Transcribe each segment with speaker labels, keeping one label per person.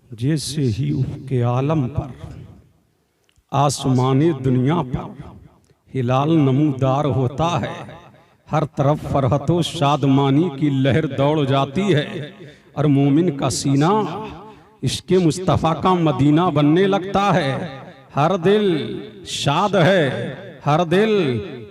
Speaker 1: जैसे ही उफ़क़े आलम पर आसमानी दुनिया पर हिलाल नमूदार होता है, हर तरफ फरहतो शादमानी की लहर दौड़ जाती है और मोमिन का सीना इश्क़े मुस्तफ़ा का मदीना बनने लगता है। हर दिल शाद है, हर दिल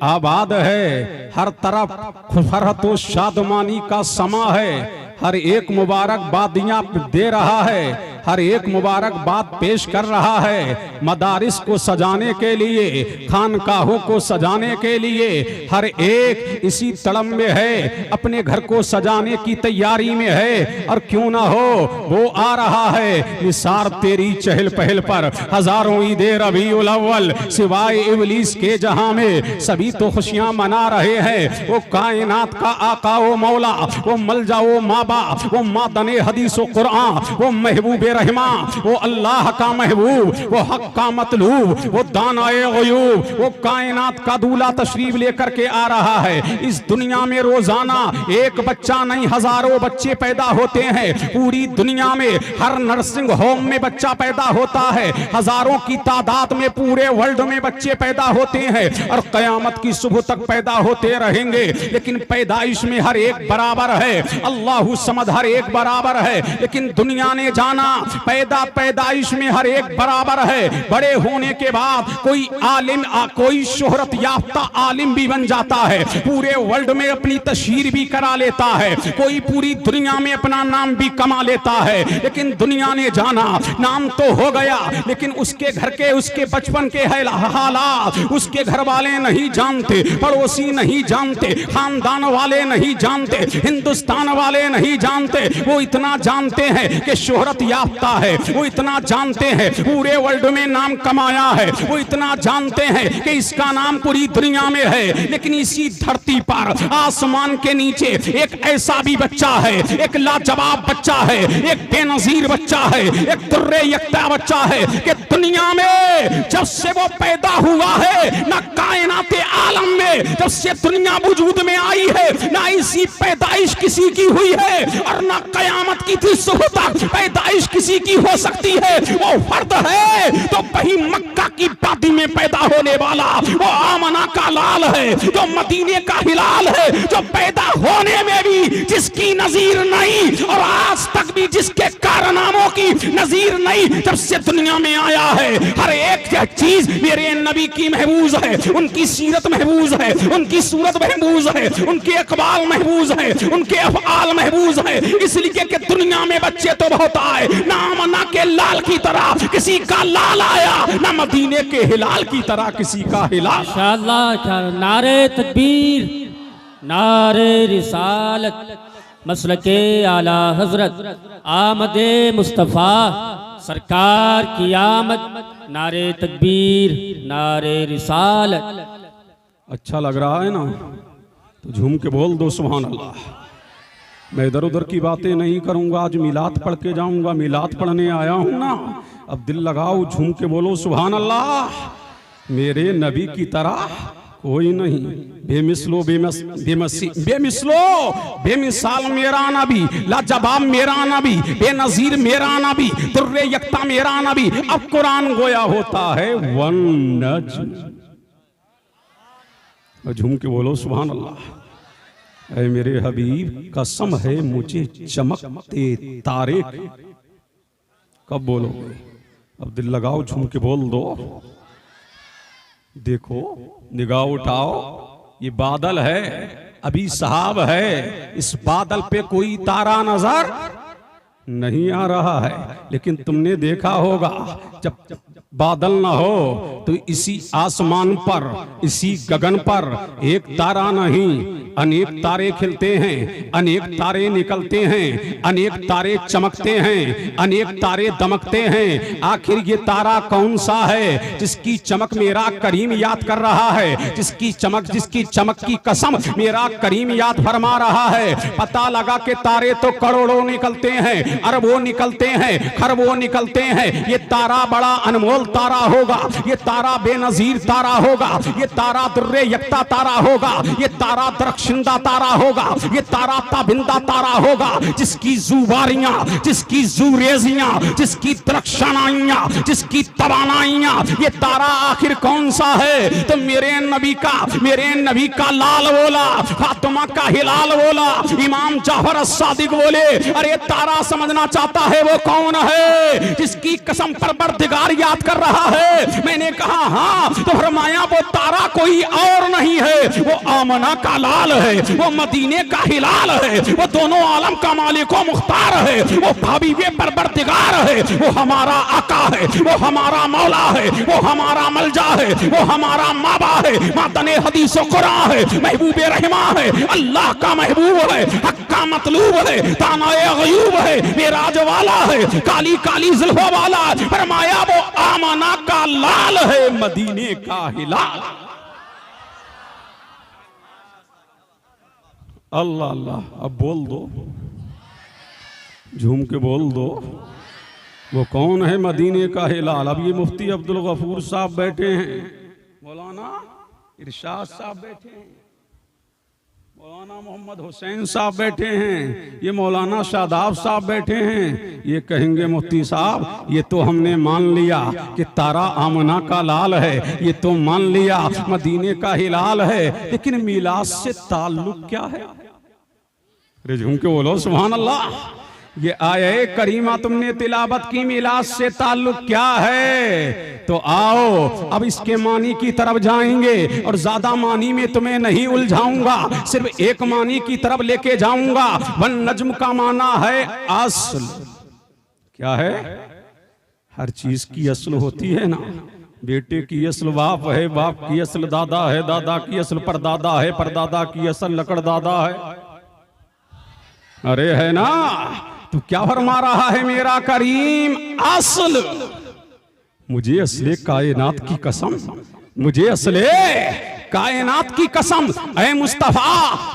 Speaker 1: आबाद है, हर तरफ फरहतो शादमानी का समा है। हर एक मुबारकबादियाँ दे रहा है, हर एक मुबारकबाद पेश कर रहा है। मदारिस को सजाने के लिए, खानकाहों को सजाने के लिए हर एक इसी तड़प में है, अपने घर को सजाने की तैयारी में है। और क्यों ना हो, वो आ रहा है निसार तेरी चहल पहल पर। हजारों ईदे रबीउल अव्वल सिवाय इब्लीस के जहां में सभी तो खुशियां मना रहे हैं। वो कायनात का आका, वो मौला, वो मलजा, वो माबा, वो मादने हदीस व कुरान, वो महबूब रहमा, वो अल्लाह का महबूब, वो हक का मतलूब, वो दानाए गयूब, वो कायनात का दूल्हा तशरीफ लेकर के आ रहा है। इस दुनिया में रोजाना एक बच्चा नहीं, हजारों बच्चे पैदा होते हैं। पूरी दुनिया में हर नर्सिंग होम में बच्चा पैदा होता है। हजारों की तादाद में पूरे वर्ल्ड में बच्चे पैदा होते हैं और कयामत की सुबह तक पैदा होते रहेंगे। लेकिन पैदाइश में हर एक बराबर है, अल्लाहु समद हर एक बराबर है। लेकिन दुनिया ने जाना पैदाइश में हर एक बराबर है। बड़े होने के बाद कोई आलिम, कोई शोहरत याफ्ता आलिम भी बन जाता है, पूरे वर्ल्ड में अपनी तशहीर भी करा लेता है, कोई पूरी दुनिया में अपना नाम भी कमा लेता है। लेकिन दुनिया ने जाना नाम तो हो गया, लेकिन उसके घर के, उसके बचपन के हालात उसके घर वाले नहीं जानते, पड़ोसी नहीं जानते, खानदान वाले नहीं जानते, हिंदुस्तान वाले नहीं जानते। वो इतना जानते हैं कि शोहरत याफ्ता है, वो इतना जानते हैं पूरे वर्ल्ड में नाम कमाया है, वो इतना जानते हैं कि इसका नाम पूरी दुनिया में है। लेकिन इसी धरती पर आसमान के नीचे एक ऐसा भी बच्चा है, एक लाजवाब बच्चा है, एक बेनजीर बच्चा है, एक दुर्रे यक्ता बच्चा है कि दुनिया में जब से वो पैदा हुआ है, ना कायनाते आलम में जब से दुनिया वजूद में आई है, ना इसी पैदाइश किसी की हुई है और ना कयामत की थी सुबह पैदाइश किसी की हो सकती है। वो फर्द है तो वही मक्का की वादी में पैदा होने वाला, वो आमना का लाल है, जो मदीने का हिलाल है, जो पैदा होने में भी जिसकी नजीर नहीं और आज तक भी जिसके कारनामों की नजीर नहीं जब से दुनिया में आया है। हर एक चीज मेरे नबी की महबूज है, उनकी सीरत महबूज है, उनकी सूरत महबूज है, उनके अकबाल महबूज है, उनके अफआल महबूज है। इसलिए कि दुनिया में बच्चे तो बहुत आए, ना आमना के लाल की तरह किसी का लाल आया, ना मदीने के हिलाल की तरह किसी का हिलाल।
Speaker 2: इंशाअल्लाह नारे तकबीर, नारे रिसालत, मसलके आला हजरत आमदे मुस्तफ़ा सरकार की आमद, नारे तकबीर, नारे रिसालत।
Speaker 1: अच्छा लग रहा है ना, तो झूम के बोल दो सुभान अल्लाह। मैं इधर उधर की बातें नहीं करूंगा, आज मिलाद पढ़ के जाऊंगा, मिलाद पढ़ने आया हूं ना। अब दिल लगाओ, झूम के बोलो सुभान अल्लाह। मेरे नबी की तरह कोई नहीं, बेमिसलो बेमिसलो बेमिसाल मेरा नबी, लाजवाब मेरा नबी, बेनजीर मेरा नबी, दुर्रे यक्ता मेरा नबी। अब कुरान गोया होता है वन नज्म। झूम के बोलो सुभान अल्लाह। ऐ मेरे हबीब कसम है मुझे चमकते तारे की। कब बोलोगे? अब दिल लगाओ, झूम के बोल दो। देखो, निगाह उठाओ, ये बादल है, अभी सहाब है, इस बादल पे कोई तारा नजर नहीं आ रहा है। लेकिन तुमने देखा होगा जब बादल ना हो तो इसी आसमान पर, इसी गगन पर एक तारा नहीं, अनेक तारे खिलते हैं, अनेक तारे निकलते हैं, अनेक तारे चमकते हैं, अनेक तारे दमकते हैं। आखिर ये तारा कौन सा है जिसकी चमक मेरा करीम याद कर रहा है, जिसकी चमक की कसम मेरा करीम याद फरमा रहा है। पता लगा कि तारे तो करोड़ों निकलते हैं, अरबों निकलते हैं, खरबों निकलते हैं। ये तारा बड़ा अनमोल अनमोल तारा होगा, ये तारा बेनजीर तारा होगा, ये तारा दुर्रे यक्ता तारा होगा, ये तारा दरख्शिंदा तारा होगा, ये तारा ताबिंदा तारा होगा, जिसकी जुबारियां, जिसकी जुरेजियां, जिसकी दरख्शानाइयां, जिसकी तवानाइयां, ये तारा आखिर कौन सा है? तो मेरे नबी का लाल बोला, फातिमा का हिलाल बोला, इमाम जाफर सादिक बोले, अरे तारा समझना चाहता है वो कौन है जिसकी कसम परवरदिगार याद कर रहा है? मैंने कहा हाँ, तो फरमाया वो तारा कोई और नहीं है, वो आमना का लाल है, वो मदीने का हिलाल है, वो दोनों आलम का मालिक व मुख्तार है, वो हबीबे परवरदिगार है, वो हमारा आका है, वो हमारा मौला है, वो हमारा मलजा है, वो हमारा माबा है, मातने हदीस व कुरान है, महबूबे रहमा है, अल्लाह का महबूब है, हक का मतलूब है, तानाए गयूब है, मेराज वाला है, काली काली जुल्फों वाला, फरमाया वो आमना का लाल है, मदीने का हिलाल। अल्लाह अल्लाह, अब बोल दो, झूम के बोल दो, वो कौन है मदीने का हिलाल? अब ये मुफ्ती अब्दुल गफूर साहब बैठे हैं, मौलाना इरशाद साहब बैठे हैं, मौलाना मोहम्मद हुसैन साहब बैठे हैं, ये मौलाना शादाब साहब बैठे हैं, ये कहेंगे मुफ्ती साहब ये तो हमने मान लिया कि तारा आमना का लाल है, ये तो मान लिया मदीने का हिलाल है, लेकिन मिलाद से ताल्लुक क्या है? अरे झूम के बोलो सुभान अल्लाह। ये आये करीमा तुमने तिलावत की, मिलाद से ताल्लुक क्या है? तो आओ अब इसके मानी की तरफ जाएंगे, और ज्यादा मानी में तुम्हें नहीं उलझाऊंगा, सिर्फ एक मानी की तरफ लेके जाऊंगा। वन नज्म का माना है असल। क्या है? हर चीज की असल होती है ना, बेटे की असल बाप है, बाप की असल दादा है, दादा की असल परदादा है, परदादा की असल लकड़ दादा है। अरे है ना? तो क्या फरमा रहा है मेरा करीम? असल, मुझे असले कायनात की कसम, मुझे असले कायनात की कसम, ऐ मुस्तफा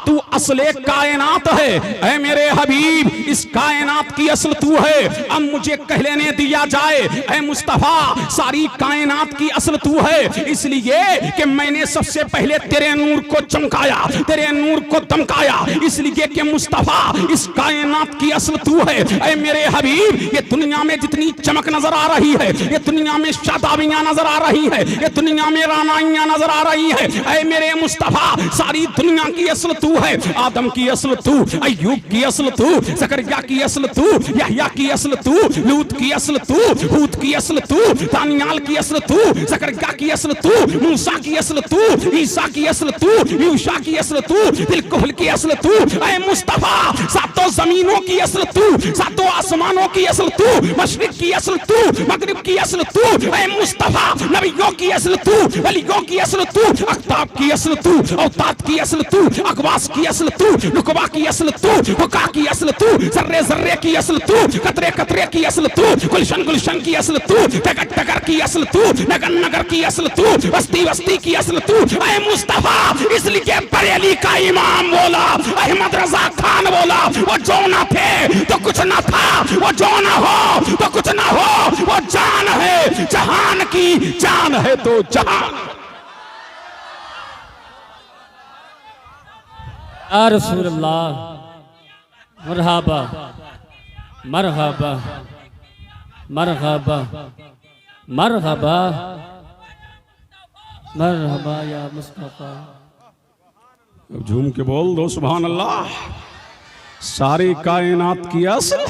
Speaker 1: तू असले कायनात है, ऐ मेरे हबीब इस कायनात की असल तू है। अब मुझे कह लेने दिया जाए, ऐ मुस्तफा सारी कायनात की असल तू है, इसलिए कि मैंने सबसे पहले तेरे नूर को चमकाया, तेरे नूर को दमकाया, इसलिए कि मुस्तफा इस कायनात की असल तू है। ऐ मेरे हबीब ये दुनिया में जितनी चमक नजर आ रही है, ये दुनिया में शादाबियां नजर आ रही है, ये दुनिया में रानाइयां नजर आ रही है, ऐ मेरे मुस्तफा सारी दुनिया की असल तू है। आदम की असल तू, अय्यूब की असल तू, ज़करिया की असल तू, यहया की असल तू, लूत की असल तू, हूद की असल तू, दानियाल की असल तू, ज़करिया की असल तू, मूसा की असल तू, ईसा की असल तू, यूशा की असल तू, बिलकुल की असल तू। ऐ मुस्तफा सातों जमीनों की असल तू, सातों आसमानों की असल तू, मशरिक की असल तू, मगरिब की असल तू। ऐ मुस्तफा नबियों की असल तू, वलियों की असल तू, अख्ताब की असल तू, औताद की असल तू, अकवास की असल तू, नुकबा की असल तू, हुका की असल तू, जर्रे जर्रे की असल तू, कतरे कतरे की असल तू, गुलशन गुलशन की असल तू, टगर टगर की असल तू, नगर नगर की असल तू, बस्ती बस्ती की असल तू। ऐ मुस्तफा इसलिए बरेली का इमाम बोला, अहमद रजा खान बोला, वो जो ना थे तो कुछ ना था, वो जो ना हो तो कुछ ना हो, वो जान है जहान की, जान है तो जहान।
Speaker 2: या रसूल अल्लाह मरहबा मरहबा मरहबा मरहबा मरहबा या मुस्तफा।
Speaker 1: अब झूम के बोल दो सुभान अल्लाह। सारी कायनात की असल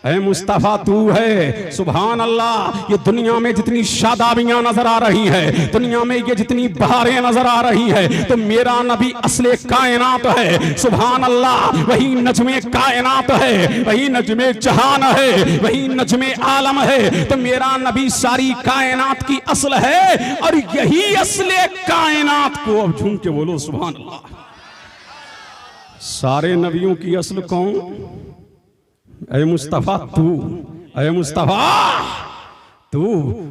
Speaker 1: ऐ मुस्तफा तू है, सुभान अल्लाह। ये दुनिया में जितनी शादाबियां नजर आ रही है, दुनिया में ये जितनी बहारें नजर आ रही है, तो मेरा नबी असले कायनात है, सुभान अल्लाह। वही नजमे कायनात है, वही नजमे जहान है, वही नजमे आलम है, तो मेरा नबी सारी कायनात की असल है, और यही असले कायनात को, अब झूम के बोलो सुभान अल्लाह। सारे नबियों की असल कौन? ऐ मुस्तफा तू, ऐ मुस्तफा तू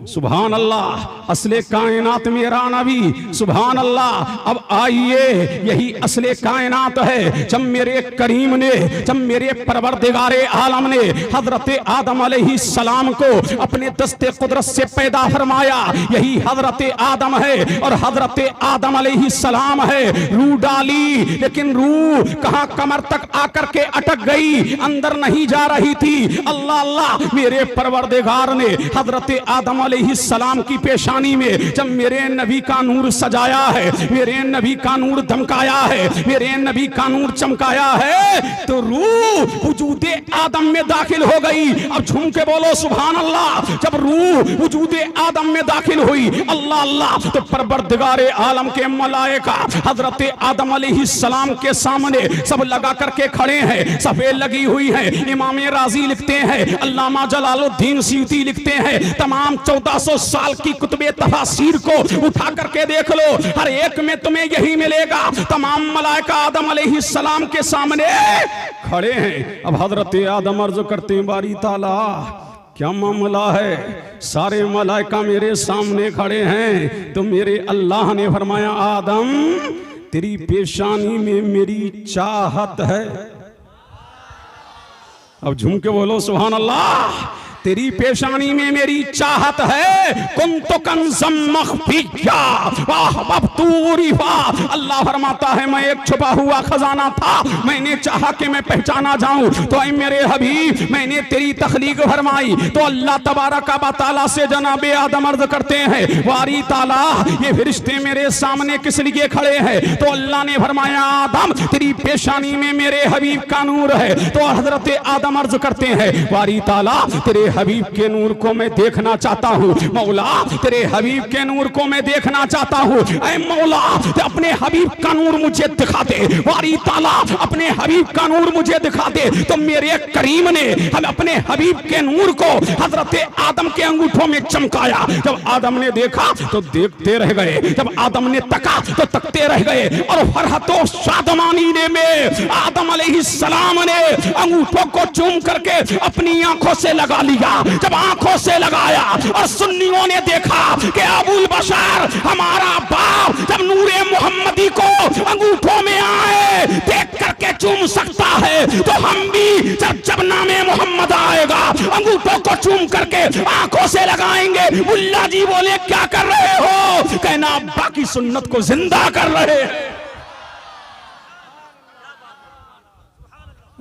Speaker 1: सुभान अल्लाह, असले कायनात मेरा नबी, सुभान अल्लाह। अब आइए, यही असले कायनात है। जब मेरे करीम ने, जब मेरे परवरदिगारे आलम ने हजरत आदम अलैहिस्सलाम को अपने दस्ते कुदरत से पैदा फरमाया, यही हजरत आदम है और हजरत आदम अलैहिस्सलाम है। रूह डाली, लेकिन रूह कहां कमर तक आकर के अटक गई, अंदर नहीं जा रही थी। अल्लाह अल्लाह, मेरे परवरदिगार ने हजरत आदम अलैहिस्सलाम की पेशानी में जब मेरे नबी का नूर सजाया है, मेरे नबी का नूर धमकाया है, मेरे नबी का नूर चमकाया है, तो रूह वजूदे आदम में दाखिल हो गई। अब झूम के बोलो सुभान अल्लाह। जब रूह वजूदे आदम में दाखिल हुई, अल्लाह अल्लाह, तो परवरदिगारे आलम के मलाइका हजरत आदम अलैहिस्सलाम के सामने सब लगा करके खड़े हैं, सफेद लगी हुई है। इमाम राजी लिखते हैं, अल्लामा जलालुद्दीन सीयूती लिखते हैं, तमाम 1400 साल की कुतुबे तफासीर को उठा करके देख लो, हर एक में तुम्हें यही मिलेगा। तमाम मलाइका आदम अलैहिस्सलाम के सामने खड़े हैं। अब हजरत आदम अर्ज करते हैं, बारी ताला क्या मामला है? सारे मलाइका मेरे सामने खड़े हैं। तो मेरे अल्लाह ने फरमाया, आदम तेरी पेशानी में मेरी चाहत है। अब झूम के बोलो सुभान अल्लाह। तेरी पेशानी में मेरी चाहत है। कुंतु कंज़म मख़फ़िय्या वअहबब्तुरिफ़ा। अल्लाह फरमाता है, मैं एक छुपा हुआ खजाना था, मैंने चाहा कि मैं पहचाना जाऊं। तो ऐ मेरे हबीब, मैंने तेरी तख्लीक फरमाई। तो अल्लाह तबारक व तआला से जनाबे आदम अर्ज करते हैं, वारी ताला ये फरिश्ते मेरे सामने किस लिए खड़े हैं? तो अल्लाह ने फरमाया, आदम तेरी पेशानी में मेरे हबीब का नूर है। तो हजरत आदम अर्ज करते हैं, वारी ताला तेरे हबीब के नूर को मैं देखना चाहता हूँ। मौला तेरे हबीब के नूर को मैं देखना चाहता हूँ। ऐ मौला अपने हबीब का नूर मुझे दिखा दे। वारी ताला अपने हबीब का नूर मुझे दिखा दे। तो मेरे करीम ने हम अपने हबीब के नूर को हजरत आदम के अंगूठों में चमकाया। जब आदम ने देखा तो देखते रह गए, जब आदम ने तका तो तकते रह गए। और फरहतो शादमानी ने में आदम अलैहिस्सलाम ने अंगूठों को चूम करके अपनी आंखों से लगा लिया। जब आंखों से लगाया और सुन्नियों ने देखा कि अबुल बशर हमारा बाप जब नूरे मोहम्मदी को अंगूठों में आए देख करके चूम सकता है, तो हम भी जब नामे मोहम्मद आएगा अंगूठों को चूम करके आंखों से लगाएंगे। मुल्ला जी बोले, क्या कर रहे हो? कहना, अब्बा की सुन्नत को जिंदा कर रहे हैं।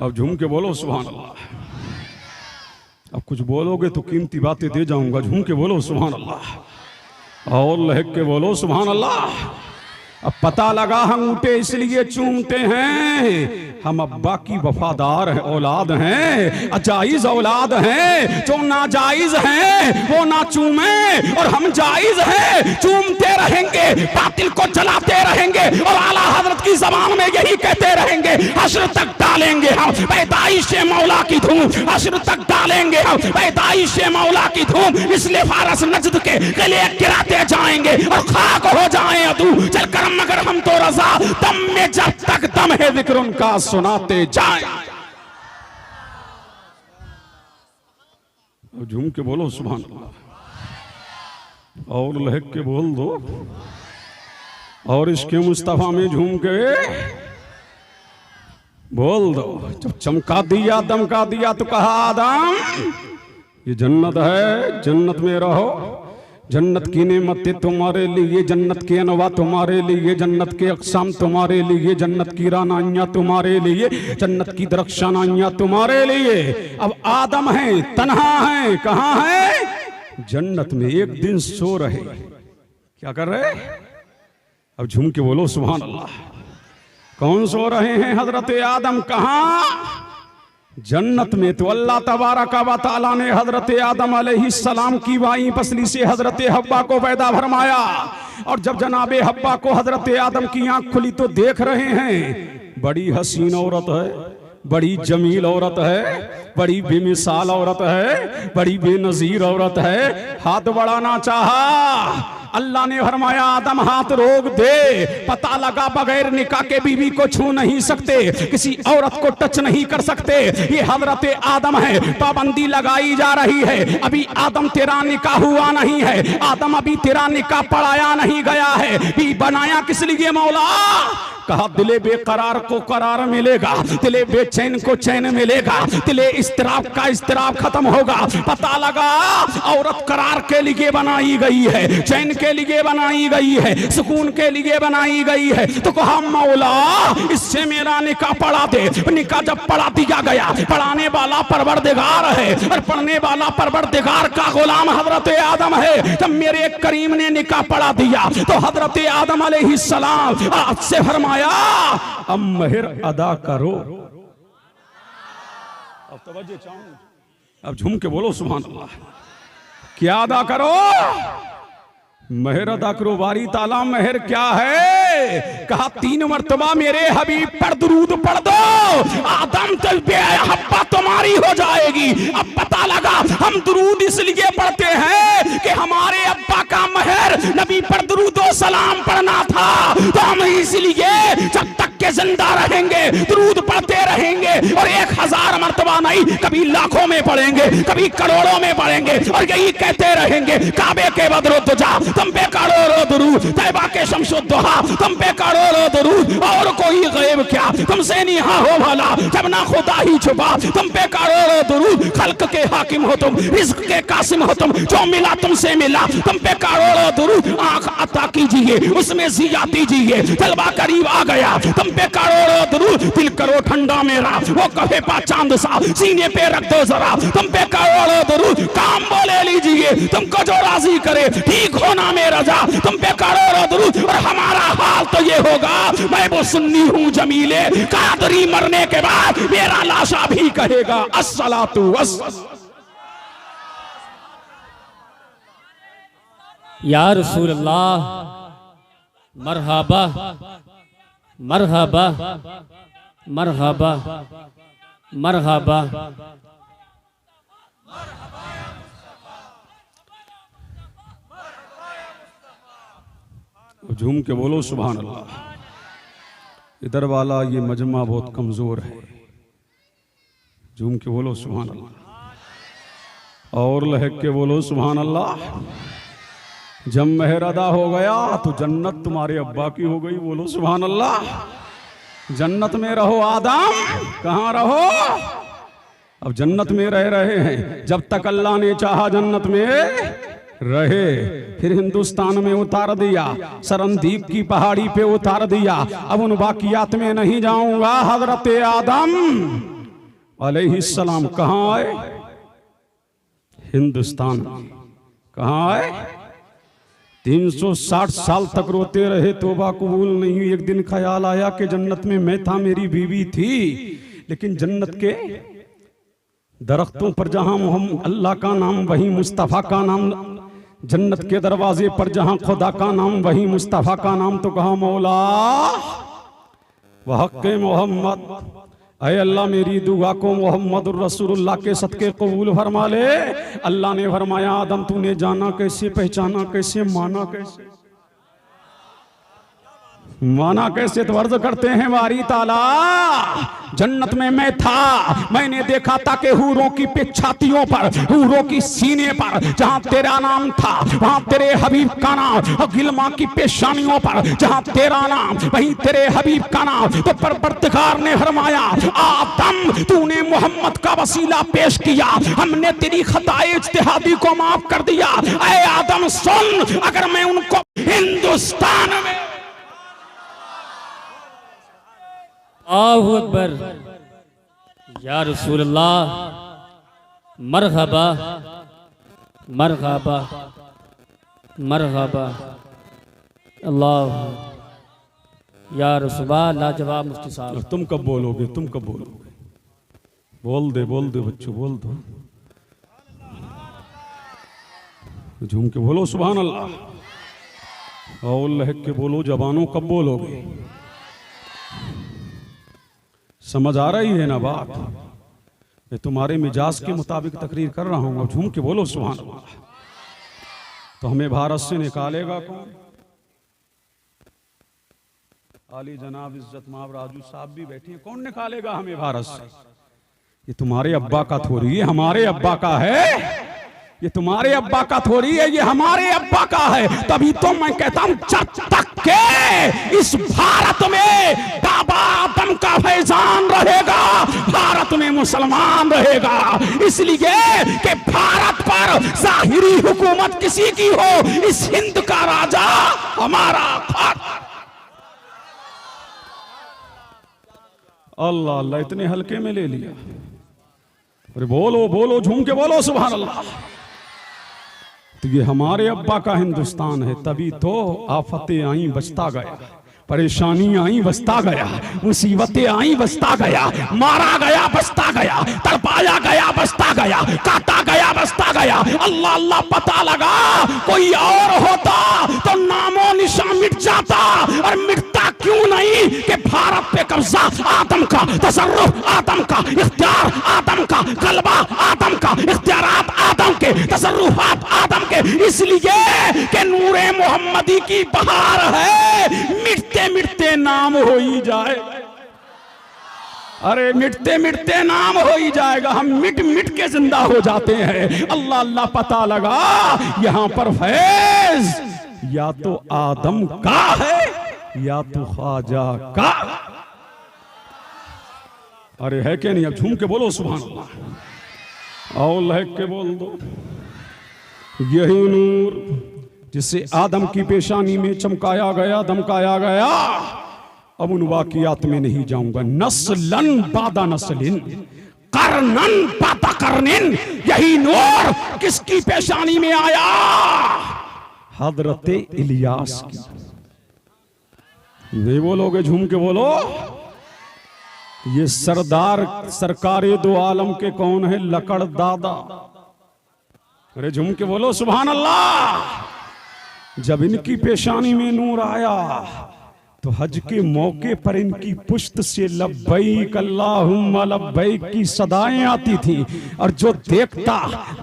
Speaker 1: अब झूम के बोलो सुभान अल्लाह। अब कुछ बोलोगे तो कीमती बातें दे जाऊंगा। झूम के बोलो सुभान अल्लाह और लहक के बोलो सुभान अल्लाह। अब पता लगा हम ऊँटे इसलिए चूमते हैं, हम अब्बा की वफादार हैं, औलाद हैं, अजाइज औलाद हैं। जो नाजायज हैं वो ना चूमे और हम जायज हैं, चूमते रहेंगे, बातिल को जलाते रहेंगे और आला हजरत की जबान में यही कहते रहेंगे, हश्र तक डालेंगे हम पैदाइश मौला की धूम, हश्र तक डालेंगे हम पैदाइश मौला की धूम। इसलिए फारस नजद के गले गिराते जाएंगे और खाक हो जाए अदू चलकर, मगर हम तो रजा दम में जब तक दम है जिक्र उनका सुनाते जाएं। झूम के बोलो सुभान अल्लाह और लहक के बोल दो और इसके मुस्तफा में झूम के बोल दो। जब चमका दिया दमका दिया तो कहा, आदम ये जन्नत है, जन्नत में रहो, जन्नत की नेमतें तुम्हारे लिए, जन्नत के अनवा तुम्हारे लिए, जन्नत के अक़साम तुम्हारे लिए, जन्नत की रानाइयाँ तुम्हारे लिए, जन्नत की दरख्शानाइयाँ तुम्हारे लिए। अब आदम हैं, तन्हा हैं, कहाँ हैं? जन्नत में। एक दिन सो रहे, क्या कर रहे? अब झूम के बोलो सुभान अल्लाह। कौन सो रहे हैं? हजरत आदम। कहाँ? जन्नत में। तो अल्लाह तबारक व तआला ने हजरत आदम अलैहिस्सलाम की वाई पसली से हजरत हव्वा को पैदा फरमाया। और जब जनाबे हव्वा को हजरत आदम की आंख खुली तो देख रहे हैं, बड़ी हसीन औरत है, बड़ी जमील औरत है, बड़ी बेमिसाल औरत है, बड़ी बेनजीर औरत है। हाथ बढ़ाना चाहा, अल्लाह ने फरमाया आदम हाथ रोक दे। पता लगा बगैर निकाह के बीवी को छू नहीं सकते, किसी औरत को टच नहीं कर सकते। ये हजरत आदम है, पाबंदी लगाई जा रही है। अभी आदम तेरा निकाह हुआ नहीं है, आदम अभी तेरा निकाह पढ़ाया नहीं गया है। भी बनाया किस लिए मौला? कहा दिले बेकरार को करार मिलेगा, दिले बेचैन को चैन मिलेगा, दिले इस्तराब का इस्तराब खत्म होगा। पता लगा औरत करार के लिए बनाई गई है, चैन के लिए बनाई गई है, सुकून के लिए बनाई गई है। तो कहा मौला इससे मेरा निकाह पढ़ा दे। निकाह जब पढ़ा दिया गया, पढ़ाने वाला परवरदिगार है और पढ़ने वाला परवरदिगार का गुलाम हजरत आदम है। जब मेरे करीम ने निकाह पढ़ा दिया तो हजरत आदम अलैहिस्सलाम आज से फरमाया अब महर अदा करो। अब तवज्जो चाहूं, अब झूम के बोलो सुभान अल्लाह। क्या अदा करो? महर अदा करो। बारी ताला महर क्या है? कहा 3 मर्तबा मेरे हबीब पर दुरूद पढ़ दो, आदम तल बेहब्बा तुम्हारी हो जाएगी। अब पता लगा हम दुरूद इसलिए पढ़ते हैं कि हमारे अब्बा का महर नबी पर दुरूद और सलाम पढ़ना था। तो हम इसलिए जब तक के जिंदा रहेंगे दुरूद पढ़ते रहेंगे, और 1000 मर्तबा नहीं, कभी लाखों में पढ़ेंगे, कभी करोड़ों में पढ़ेंगे, और यही कहते रहेंगे काबे के बदरुद्दोजा तुम पे करोड़ों दुरूद, तैबा के शमसुद्दोहा तुम पे करोड़ों दुरूद, और कोई गैब क्या तुमसे निहा हो भला, जब ना खुदा ही छुपा तुम पे करोड़ों दुरूद। खल्क के हाकिम हो तुम, रिज़्क के कासिम हो तुम, जो मिला तुमसे मिला तुम पे करोड़ों दुरूद। आंख अता कीजिए उसमें जिया दीजिए, तलबा करीब आ गया तुम पे करोड़ों दुरूद। दिल करो ठंडा मेरा वो कहे पा चांद सा, सीने पे रख दो जरा तुम पे करोड़ों दुरूद। काम बोले लीजिए तुमको जो राजी करे, ठीक होना मेरा जा तुम पे करोड़ों दुरूद। और हमारा हाल तो ये होगा, मैं वो सुन्नी हूँ जमीले, कादरी मरने के बाद मेरा लाशा भी कहेगा अस्सलातु
Speaker 2: या रसूल अल्लाह मरहबा मरहबा मरहबा मरहबा।
Speaker 1: झूम के बोलो सुभान अल्लाह। इधर वाला ये मजमा बहुत कमजोर है, झूम के बोलो सुभान अल्लाह। और लहक के बोलो सुभान अल्लाह। जब महर अदा हो गया तो जन्नत तुम्हारे अब्बा की हो गई, बोलो सुभान अल्लाह। जन्नत में रहो आदम, कहाँ रहो? अब जन्नत में रह रहे हैं, जब तक अल्लाह ने चाहा जन्नत में रहे। फिर हिंदुस्तान में उतार दिया, सरनदीप की पहाड़ी पे उतार दिया। अब उन बाकियात में नहीं जाऊंगा। हजरत आदम अलैहिस्सलाम कहाँ आए? हिंदुस्तान। कहाँ आए? 360 साल तक रोते रहे, तौबा कबूल नहीं हुई। एक दिन ख्याल आया कि जन्नत में मैं था, मेरी बीवी थी, लेकिन जन्नत के दरख्तों पर जहां अल्लाह का नाम वहीं मुस्तफ़ा का नाम, जन्नत के दरवाजे पर जहां खुदा का नाम वहीं मुस्तफ़ा का नाम। तो कहा मौला वहक़्क़े मोहम्मद, अय अल्लाह मेरी दुआ को मोहम्मद रसूलुल्लाह के सदके कबूल फरमा ले। अल्लाह ने फरमाया आदम तूने जाना कैसे, पहचाना कैसे, माना कैसे? माना कैसे? तो अर्ज करते हैं बारी ताला जन्नत में मैं था, मैंने देखा था कि हूरों की छातियों पर, हूरों की सीने पर जहां तेरा नाम था वहां तेरे हबीब का नाम, और गिलमा की पेशानियों पर जहां तेरा नाम वहीं तेरे हबीब का नाम। तो परवरदिगार ने फरमाया आदम तूने मोहम्मद का वसीला पेश किया, हमने तेरी खताए इज्तिहादी को माफ कर दिया। ऐ आदम सुन, अगर मैं उनको हिंदुस्तान में
Speaker 2: अल्लाहु अकबर या रसूल अल्लाह मरहबा मरहबा मरहबा अल्लाह या रसूलल्लाह। लाजवाब मुफ्ती साहब।
Speaker 1: तुम कब बोलोगे? तुम कब बोलोगे? बोल दे बच्चों, बोल दो, झूम के बोलो सुभान अल्लाह। और लहक के बोलो, जवानों कब बोलोगे? समझ आ रही है ना बात? मैं तुम्हारे मिजाज के मुताबिक तकरीर कर रहा हूं, अब झूम के बोलो सुभान अल्लाह। तो हमें भारत से निकालेगा कौन? आली जनाब इज्जत माब राजू साहब भी बैठे हैं, कौन निकालेगा हमें भारत से? ये तुम्हारे अब्बा का थोड़ी है, हमारे अब्बा का है। ये तुम्हारे अब्बा का थोड़ी है, ये हमारे अब्बा का है। तभी तो मैं कहता हूं जब तक के इस भारत में बाबा आदम का फैजान रहेगा, भारत में मुसलमान रहेगा। इसलिए कि भारत पर जाहिरी हुकूमत किसी की हो, इस हिंद का राजा हमारा था। अल्लाह अल्लाह, इतने हल्के में ले लिया। अरे बोलो बोलो, झूम के बोलो सुभान अल्लाह। तो ये हमारे अब्बा का हिंदुस्तान है। तभी तो आफतें आई बचता गया, परेशानी आई बचता गया, मुसीबतें आई बचता गया, मारा गया बचता गया, तड़पाया गया बचता गया, काटा गया बचता गया। अल्लाह अल्लाह पता लगा, कोई और होता तो नामो निशान मिट जाता। और मिटता क्यों नहीं कि भारत पे कब्जा आदम का, तसर्रुफ आदम का, इख्तियार आदम का, गलबा आदम का, इख्तियारात आदम के, तसर्रुफात आदम के। इसलिए कि नूरे मोहम्मदी की बहार है, मिटते मिटते नाम हो ही जाए। अरे मिटते मिटते नाम हो ही जाएगा, हम मिट मिट के जिंदा हो जाते हैं। अल्लाह अल्लाह पता लगा, यहां पर फैज या तो आदम का है या तो ख्वाजा का। अरे है क्या नहीं? अब झूम के बोलो सुभान अल्लाह, और लहक के बोल दो। यही नूर जिसे आदम की पेशानी में चमकाया गया, दमकाया गया। अब उन वाकियात में नहीं जाऊंगा। नस्लन बादा नस्लिन, करनन बादा करनिन, यही नूर किसकी पेशानी में आया? हजरत इलियास की। नहीं बोलोगे? झूम के बोलो। ये सरदार सरकारे दो आलम के कौन है? लकड़ दादा। अरे झूम के बोलो सुभान अल्लाह। जब इनकी पेशानी में नूर आया तो हज के मौके पर इनकी पुश्त से लब्बैक अल्लाहुम्मा लब्बैक की सदाएं आती थी। और जो देखता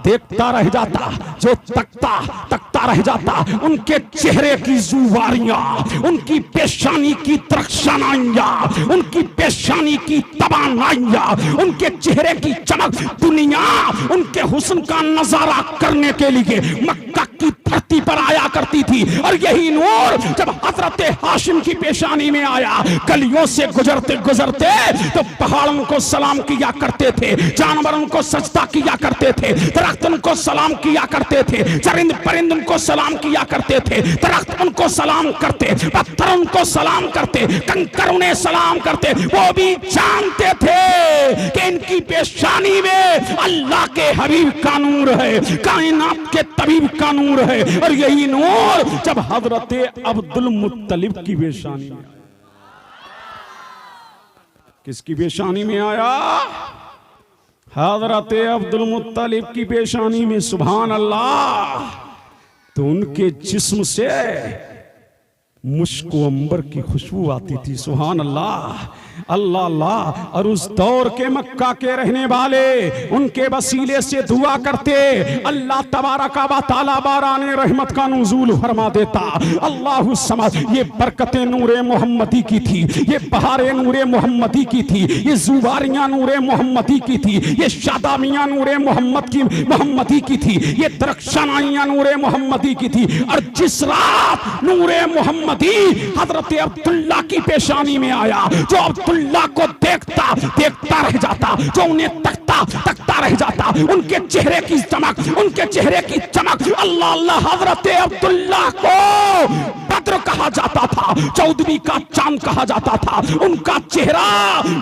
Speaker 1: देखता रह जाता, जो तकता तकता रह जाता, उनके चेहरे की जुवारियां, उनकी पेशानी की तरक्शनाइयां, उनकी पेशानी की तबानाइयां, उनके चेहरे की चमक, दुनिया उनके हुस्न का नजारा करने के लिए मक्का की धरती पर आया करती थी। और यही नूर जब हजरत हाशिम की पेशानी में आया, गलियों से गुजरते गुजरते तो पहाड़ों को सलाम किया करते थे, जानवरों को सजदा किया करते थे, दरख्त उनको सलाम किया करते थे, चरिंद परिंद उनको सलाम किया करते थे, दरख्त उनको सलाम करते, पत्थर उनको सलाम करते, कंकर उन्हें सलाम करते। वो भी जानते थे कि इनकी पेशानी में अल्लाह के हबीब का नूर है, कायनात के तबीब का नूर है। और यही नूर जब हजरत अब्दुल मुत्तलिब की पेशानी में, किसकी पेशानी में आया? हजरत अब्दुल मुत्तलिब की पेशानी में। सुभान अल्लाह। तो उनके जिस्म से मुश्क अंबर की खुशबू आती थी। सुभान अल्लाह, अल्लाह अल्लाह। और उस दौर के मक्का के रहने वाले उनके वसीले से दुआ करते, अल्लाह तबारका व तआला बाराने रहमत का नुज़ूल फरमा देता। अल्लाहु समद। ये बरकतें नूरे मोहम्मदी की थी, ये बहारें नूरे मोहम्मदी की थी, ये जुबारियां नूरे मोहम्मदी की थी, ये शादामियां नूरे मोहम्मदी की थी, ये दरख्शानाइयां नूरे मोहम्मदी की थी। और जिस रात नूरे मोहम्मदी हजरत अब्दुल्ला की पेशानी में आया, जो अब्दुल्ला को देखता देखता रह जाता, जो उन्हें तकता तकता रह जाता, उनके चेहरे की चमक, उनके चेहरे की चमक। अल्लाह अल्लाह। हजरत अब्दुल्ला को बद्र कहा जाता था, चौदहवीं का चांद कहा जाता था। उनका चेहरा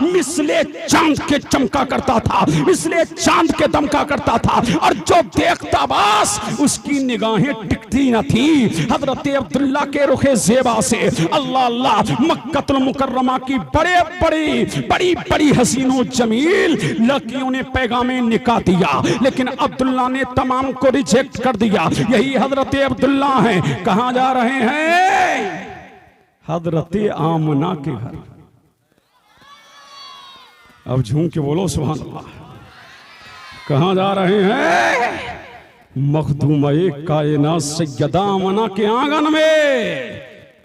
Speaker 1: मिसले चांद के चमका करता था, मिसले चांद के दमका करता था। और जो देखता बस उसकी निगाहें टिकती न थी हजरत अब्दुल्ला के रुखे जेबा से। अल्लाह अल्लाह। मक्कतुल मुकर्रमा की बड़ी बड़ी हसीनो जमील लड़कियों ने पैगामे निकाह दिया, लेकिन अब्दुल्ला ने तमाम को रिजेक्ट कर दिया। यही हजरत अब्दुल्ला हैं। कहां जा रहे हैं? हजरत आमना के घर। अब झूम के बोलो सुभान अल्लाह। कहां जा रहे हैं? मखदूम-ए कायनात सैयदा आमना के आंगन में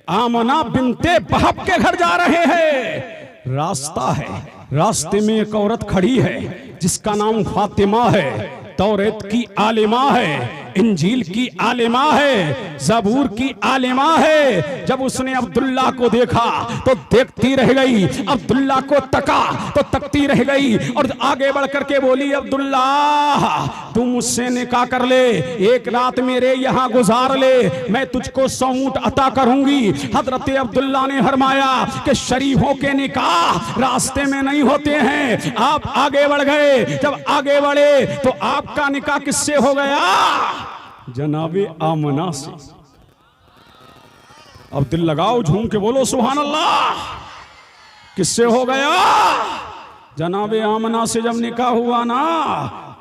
Speaker 1: आमना बिनते बहब के घर जा रहे हैं। रास्ता है, रास्ते में एक औरत खड़ी है जिसका नाम फातिमा है। तौरेत की आलिमा है, इंजील की आलिमा है, ज़बूर की आलिमा है। जब उसने अब्दुल्ला को देखा तो देखती रह गई, अब्दुल्ला को तका तो तकती रह गई और आगे बढ़ करके बोली, अब्दुल्ला तू मुझसे निकाह कर ले, एक रात मेरे यहाँ गुजार ले, मैं तुझको 100 ऊंट अता करूंगी। हजरत अब्दुल्ला ने फरमाया कि शरीफों के निकाह रास्ते में नहीं होते हैं। आप आगे बढ़ गए, जब आगे बढ़े तो आपका निकाह किससे हो गया? जनाबे आमना से। अब दिल लगाओ, झूम के बोलो सुभान अल्लाह। किससे हो गया? जनाबे आमना से जब निकाह हुआ ना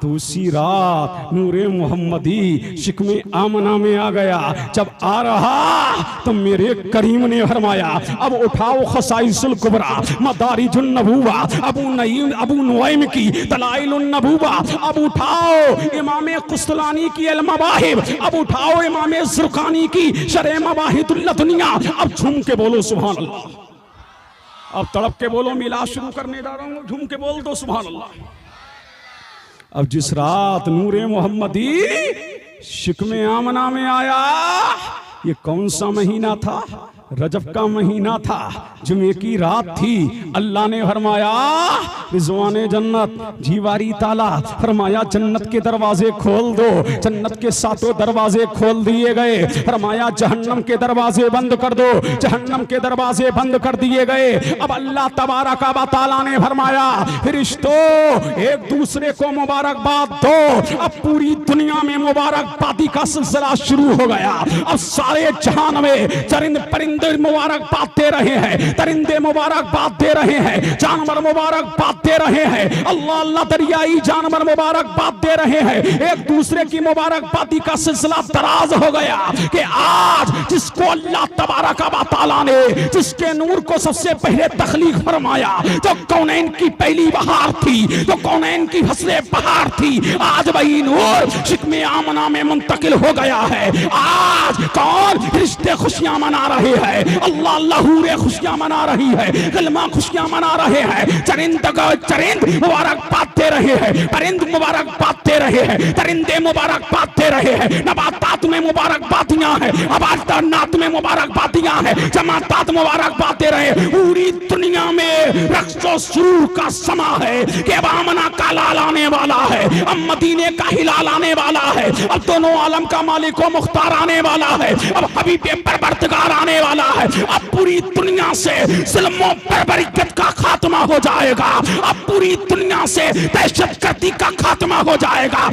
Speaker 1: तो उसी रात नूरे मोहम्मदी शिकमे आमना में आ गया। जब आ रहा तो मेरे करीम ने फरमाया, अब उठाओ खसाइसुल कुबरा मदारिजुन नबूवा, अबू नुआइम की दलाइलुन नबूवा, अब उठाओ इमाम कुस्तलानी की अल मवाहिब, अब उठाओ इमाम ज़ुरकानी की शरह मवाहिदुल दुनिया। अब झूम के बोलो सुभान अल्लाह। अब तड़प के बोलो, मिलाद शुरू करने जा रहा हूं, झूम के बोल दो सुभान अल्लाह। अब जिस रात नूरे मोहम्मदी शिकमे आमना में आया, ये कौन सा महीना था? रजब का महीना था, जुमे की रात थी। अल्लाह ने फरमाया रिजवाने जन्नत जीवारी ताला, फरमाया जन्नत के दरवाजे खोल दो। जन्नत के 7 दरवाजे खोल दिए गए। फरमाया जहन्नम के दरवाजे बंद कर दो, जहन्नम के दरवाजे बंद कर दिए गए। अब अल्लाह तबारक व तआला ने फरमाया फरिश्तों एक दूसरे को मुबारकबाद दो। अब पूरी दुनिया में मुबारकबादी का सिलसिला शुरू हो गया। अब सारे जहान में चरिंद परिंदे मुबारकबाद दे रहे हैं, परिंदे मुबारकबाद दे रहे हैं, जानवर मुबारकबाद दे रहे हैं, अल्लाह अल्लाह दरियाई जानवर मुबारकबाद दे रहे हैं। एक दूसरे की मुबारकबादी का सिलसिला दराज हो गया कि आज जिसको अल्लाह तबारक व तआला ने जिसके नूर को सबसे पहले तख्लीक फरमाया, जो कौनैन की पहली बहार थी, जो कौनैन की फसले बहार थी, आज वही नूर शिकमे आमना में मुंतकिल हो गया है। आज कौन रिश्ते खुशियां मना रहे हैं, अल्लाह अल्लाह हूरे खुशियां मना रही है, कलमा खुशियां मना रहे हैं। चरिंद मुबारकबाद दे रहे हैं, परिंद मुबारकबाद दे रहे हैं, परिंदे मुबारकबाद दे रहे हैं, नबातात में मुबारकबादियां हैं, अबादनात में मुबारकबादियां हैं, जमातात मुबारकबाद दे रहे हैं। पूरी दुनिया में रक्सो सुरूर का समा है कि अब आमना का लाल आने वाला है, अब मदीने का हिलाल आने वाला है, अब दोनों आलम का मालिक व मुख्तार आने वाला है, अब हबीब परवरदिगार आने वाला है। अब पूरी दुनिया से ज़ुल्म पर बरकत का खात्मा हो जाएगा, अब पूरी दुनिया से दहशतगर्दी का खात्मा हो जाएगा,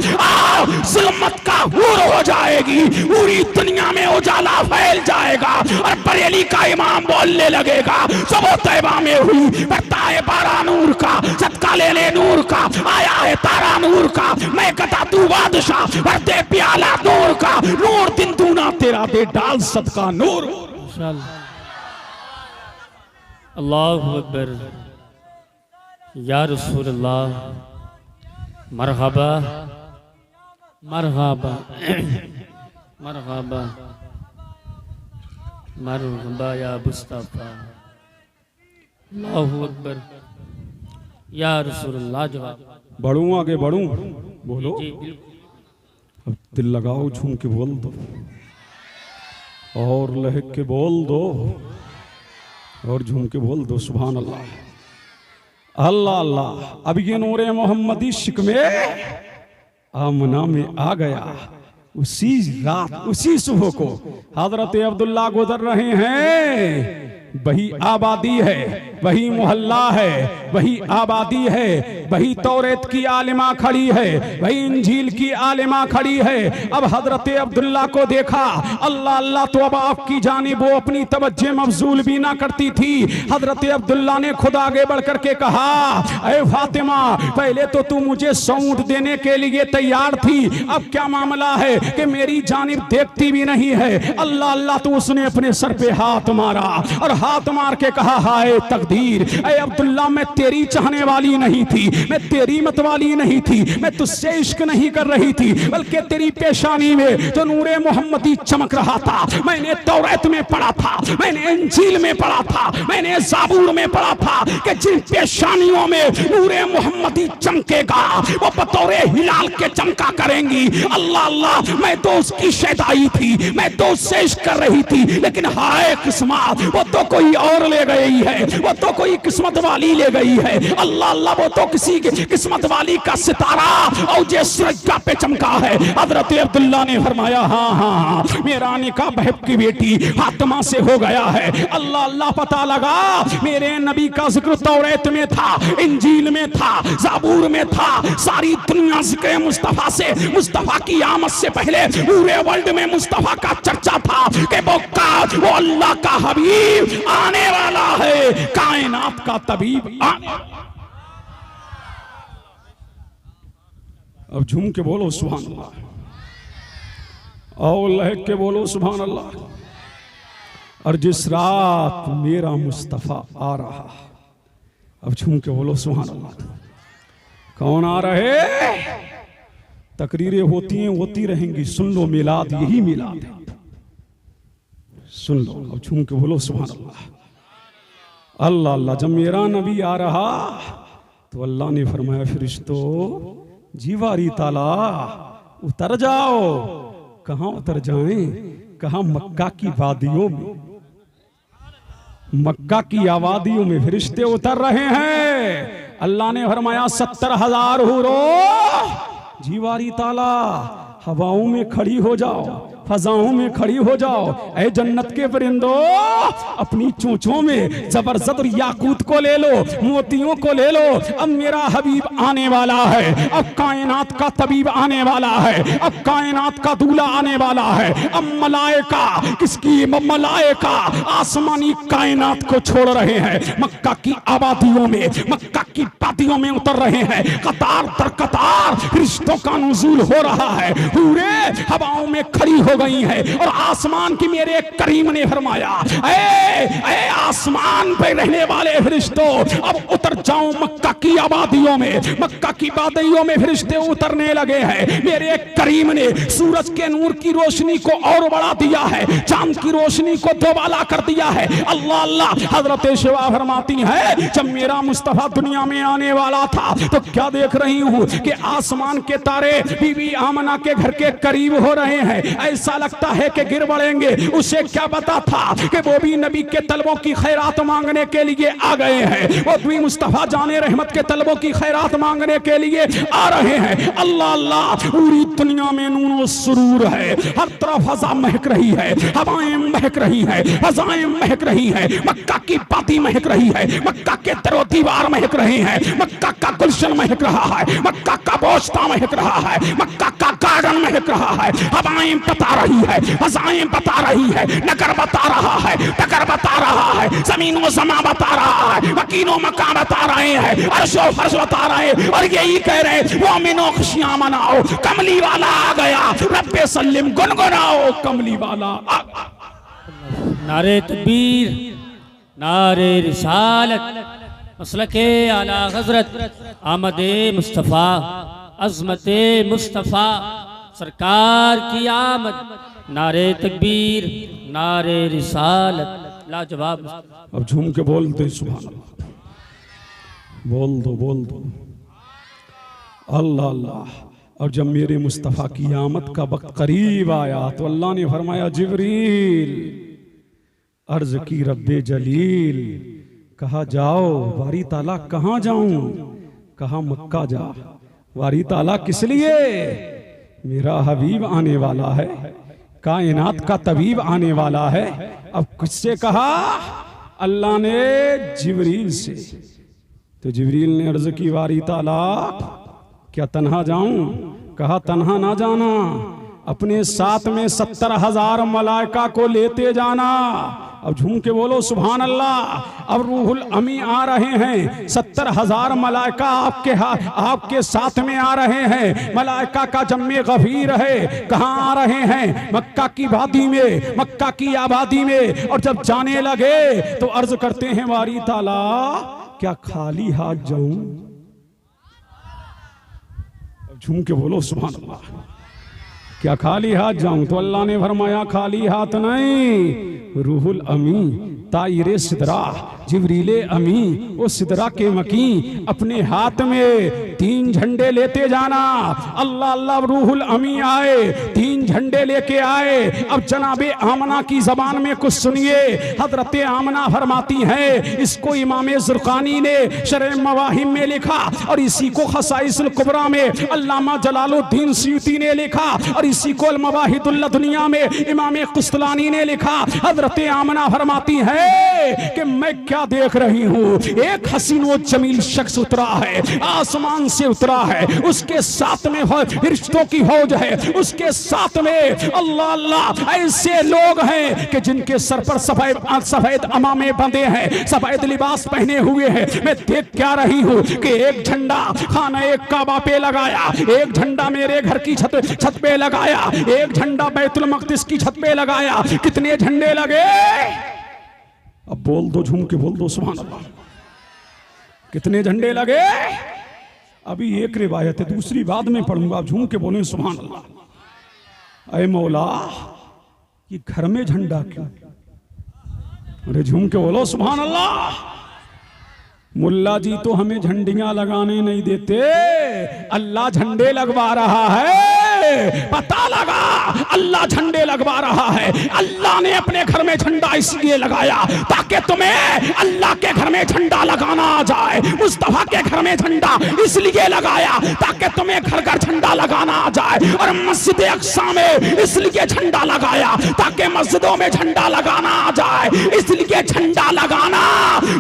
Speaker 1: ज़ुल्मत का हूर हो जाएगी, पूरी दुनिया में उजाला फैल जाएगा और बरेली का इमाम बोलने लगेगा सुबह तैबा में हुई बरता है बारा नूर का, सदका ले ले नूर का, आया है तारा नूर का, मैं कता तू बादशाह भरते प्याला नूर का, नूर दिन दूना तेरा दे डाल सदका नूर।
Speaker 2: अल्लाहु अकबर या रसूल अल्लाह, मरहबा मरहबा मरहबा मरहबा या मुस्तफा। अल्लाहु अकबर या रसूल अल्लाह। जवाब
Speaker 1: बढ़ूं, आगे बढ़ूं, बोलो।
Speaker 2: जी बिल्कुल।
Speaker 1: अब दिल लगाओ, झूम के बोल दो और लहक के बोल दो और झूम के बोल दो सुभान अल्लाह अल्लाह अल्लाह। अब ये नूरे मोहम्मदी शिकमे आमना में आ गया। उसी रात उसी सुबह को हजरत अब्दुल्ला गुजर रहे हैं। वही आबादी है, वही मोहल्ला है, वही आबादी है, वही तौरेत की आलिमा खड़ी है, वही इंजील की आलिमा खड़ी है। अब हजरत अब्दुल्ला को देखा, अल्लाह अल्लाह तो अब आपकी जानिब वो अपनी तवज्जो मबजूल भी ना करती थी। हजरत अब्दुल्ला ने खुद आगे बढ़ करके कहा, ऐ फातिमा पहले तो तू मुझे 100 ऊंट देने के लिए तैयार थी, अब क्या मामला है कि मेरी जानिब देखती भी नहीं है। अल्लाह अल्लाह तो उसने अपने सर पे हाथ मारा और हाथ मार के कहा, हाय तकदीर, ऐ अब्दुल्ला मैं तेरी चाहने वाली नहीं थी, मैं तेरी मत वाली नहीं थी, मैं तुझसे इश्क नहीं कर रही थी, बल्कि तेरी पेशानी में जो नूरे मोहम्मदी चमक रहा था, मैंने तौरात में पढ़ा था, मैंने इंजील में पढ़ा था, मैंने ज़बूर में पढ़ा था कि जिन पेशानियों में नूरे मोहम्मदी चमकेगा वो बतौरे हिलाल के चमका करेंगी। अल्लाह अल्लाह, मैं तो उसकी शैदाई थी, मैं तो उससे इश्क कर रही थी, लेकिन हाय किस्मत, वो तो कोई और ले गई है, वो तो कोई किस्मत वाली ले गई है। अल्लाह अल्लाह, वो तो किसी किस्मत वाली का सितारा और जे सरगा पे चमका है। हजरत अब्दुल्ला ने फरमाया, हाँ हाँ हाँ, मेरा निकाह बहब की बेटी फातिमा से हो गया है। अल्लाह अल्लाह, पता लगा मेरे नबी का जिक्र तौरात में था, इंजील में था, ज़बूर में था, सारी दुनिया जिक्र मुस्तफा से, मुस्तफा की आमद से पहले पूरे वर्ल्ड में मुस्तफा का चर्चा था कि वो अल्लाह का हबीब आने वाला है, कायनात का तबीब आने। अब झूम के बोलो सुभान अल्लाह, और लहक के बोलो सुभान अल्लाह। और जिस रात मेरा मुस्तफा आ रहा, अब झूम के बोलो सुभान अल्लाह। कौन आ रहे? तकरीरें होती हैं, होती रहेंगी, सुन लो, मिलाद यही मिलाद है, सुन लो। अब झूम के बोलो सुभान अल्लाह। अल्लाह अल्लाह, जब मेरा नबी आ रहा तो अल्लाह ने फरमाया, फरिश्तों जीवारी ताला उतर जाओ। कहां उतर जाएं? कहा मक्का की वादियों में, मक्का की आबादियों में फरिश्ते उतर रहे हैं। अल्लाह ने फरमाया 70,000 हुरो जीवारी ताला हवाओं में खड़ी हो जाओ, फजाओं में खड़ी हो जाओ। ऐ जन्नत के परिंदों, अपनी चोंचों में जबरदस्त याकूत को ले लो, मोतियों को ले लो। अब मेरा हबीब आने वाला है, अब कायनात का तबीब आने वाला है, अब कायनात का दूल्हा आने वाला है। अब मलाइका, किसकी मलाइका आसमानी कायनात को छोड़ रहे हैं, मक्का की आबादियों में, मक्का की वादियों में उतर रहे हैं। कतार दर कतार रिश्तों का नुज़ूल हो रहा है, पूरे हवाओं में खड़ी हो गई है। और आसमान की मेरे करीम ने फरमाया, ऐ आसमान पे रहने वाले फरिश्तों, अब उतर जाओ मक्का की आबादियों में। मक्का की वादियों में फरिश्ते उतरने लगे हैं। मेरे करीम ने सूरज के नूर की रोशनी को और बढ़ा दिया है, चांद की रोशनी को दोबाला कर दिया है। अल्लाह अल्लाह, हजरत शिवा फरमाती है, जब मेरा मुस्तफा दुनिया में आने वाला था तो क्या देख रही हूं कि आसमान के तारे बीबी आमना के घर के करीब हो रहे हैं। ऐसा लगता है कि गिर पड़ेंगे। उसे क्या पता था कि वो भी नबी के तलबों की खैरात मांगने के लिए आ गए हैं, वो भी मुस्तफा जाने रहमत के तलबों की खैरात मांगने के लिए आ रहे हैं। अल्लाह अल्लाह, पूरी दुनिया में नूनो सुरूर है, हर तरफ हज़ा महक रही है, हवाएं महक रही है, हज़ाएं महक रही है, मक्का की बाती महक रही है, मक्का के दरो दीवार महक रहे हैं, मक्का का गुलशन महक रहा है, मक्का का बोस्ता महक रहा है, मक्का का गार्डन महक रहा है। हवाएं बता रही है, हज़ाएं बता रही है, नगर बता रहा है, नगर बता रहा है, ज़मीन व समा बता रहा है, मकीनो मकान बता रहे हैं, अर्श व फर्श बता रहे हैं। और यही कह रहे हैं, मोमिनो खुशियां मनाओ, कमली वाला आ गया, रब्बे सल्लिम गुनगुनाओ, कमली वाला आ गया।
Speaker 2: नारे तकबीर, नारे रिसालत, मसलके आला हजरत आमदे मुस्तफ़ा, अज़मते मुस्तफ़ा, सरकार की आमद। नारे तकबीर, नारे रिसालत, लाजवाब।
Speaker 1: अब झूम के बोल दे सुभान अल्लाह, बोल दो अल्लाह अल्लाह। और जब मेरे मुस्तफ़ा की आमद का वक्त करीब आया तो अल्लाह ने फरमाया, जिब्रील अर्ज की रब्बे जलील, कहा जाओ। वारी ताला कहाँ जाऊं? कहा मक्का जा। वारी ताला किस लिए? मेरा हबीब आने वाला है, कायनात का तबीब आने वाला है। अब किससे कहा? अल्लाह ने जिब्रील से। तो जिब्रील ने अर्ज की, वारी ताला क्या तन्हा जाऊं? कहा तन्हा ना जाना, अपने साथ में 70,000 मलाइका को लेते जाना। अब झूम के बोलो सुभान अल्लाह। अब रूहुल अमी आ रहे हैं, 70,000 मलाइका आपके साथ में आ रहे हैं। मलाइका का जम्मे गफीर है। कहाँ आ रहे हैं? मक्का की वादी में, मक्का की आबादी में। और जब जाने लगे तो अर्ज करते हैं वारी ताला, क्या खाली हाथ जाऊं? झूम के बोलो सुभान अल्लाह। क्या खाली हाथ जाऊं? तो अल्लाह ने फरमाया खाली हाथ नहीं, रूहुल अमी तायरे सिदरा, जिब्रीले अमी वो सिदरा के मकी अपने हाथ में 3 झंडे लेते जाना। अल्लाह अल्लाह रूहुल अमी आए, 3 झंडे लेके आए। अब जनाबे आमना की जबान में कुछ सुनिए। हजरत आमना फरमाती हैं, इसको इमाम ज़ुरक़ानी ने शरह मवाहिब में लिखा और इसी को खसाइसुल कुबरा में अल्लामा जलालुद्दीन सयूती ने लिखा और इसी को अल-मवाहिदुल दुनिया में इमाम कुस्तलानी ने लिखा। हजरत आमना फरमाती है कि मैं क्या देख रही हूँ, एक हसीन व जमील शख्स उतरा है, आसमान से उतरा है, उसके साथ में फरिश्तों की फौज है, उसके साथ में अल्लाह अल्लाह ऐसे लोग हैं कि जिनके सर पर सफेद अमामे बंधे हैं, सफेद लिबास पहने हुए हैं। मैं देख क्या रही हूँ कि एक झंडा खाना एक काबा पे लगाया, एक झंडा मेरे घर की छत पे लगाया, एक झंडा बैतुल मक़दिस की छत पे लगाया। कितने झंडे लगे? अब बोल दो, झूम के बोल दो सुभान अल्लाह। कितने झंडे लगे? अभी एक रिवायत है, दूसरी बाद में पढ़ूंगा। आप झूम के बोले सुभान अल्लाह। अरे मौला, ये घर में झंडा क्यों? अरे झूम के बोलो सुभान अल्लाह। मुल्ला जी तो हमें झंडियां लगाने नहीं देते, अल्लाह झंडे लगवा रहा है। पता लगा, अल्लाह झंडे लगवा रहा है। अल्लाह ने अपने घर में झंडा इसलिए लगाया ताकि तुम्हें अल्लाह के घर में झंडा लगाना आ जाए। मुस्तफा के घर में झंडा इसलिए लगाया ताकि तुम्हें घर घर झंडा लगाना आ जाए। और मस्जिद अक्सा में इसलिए झंडा लगाया ताकि मस्जिदों में झंडा लगाना आ जाए। इसलिए झंडा लगाना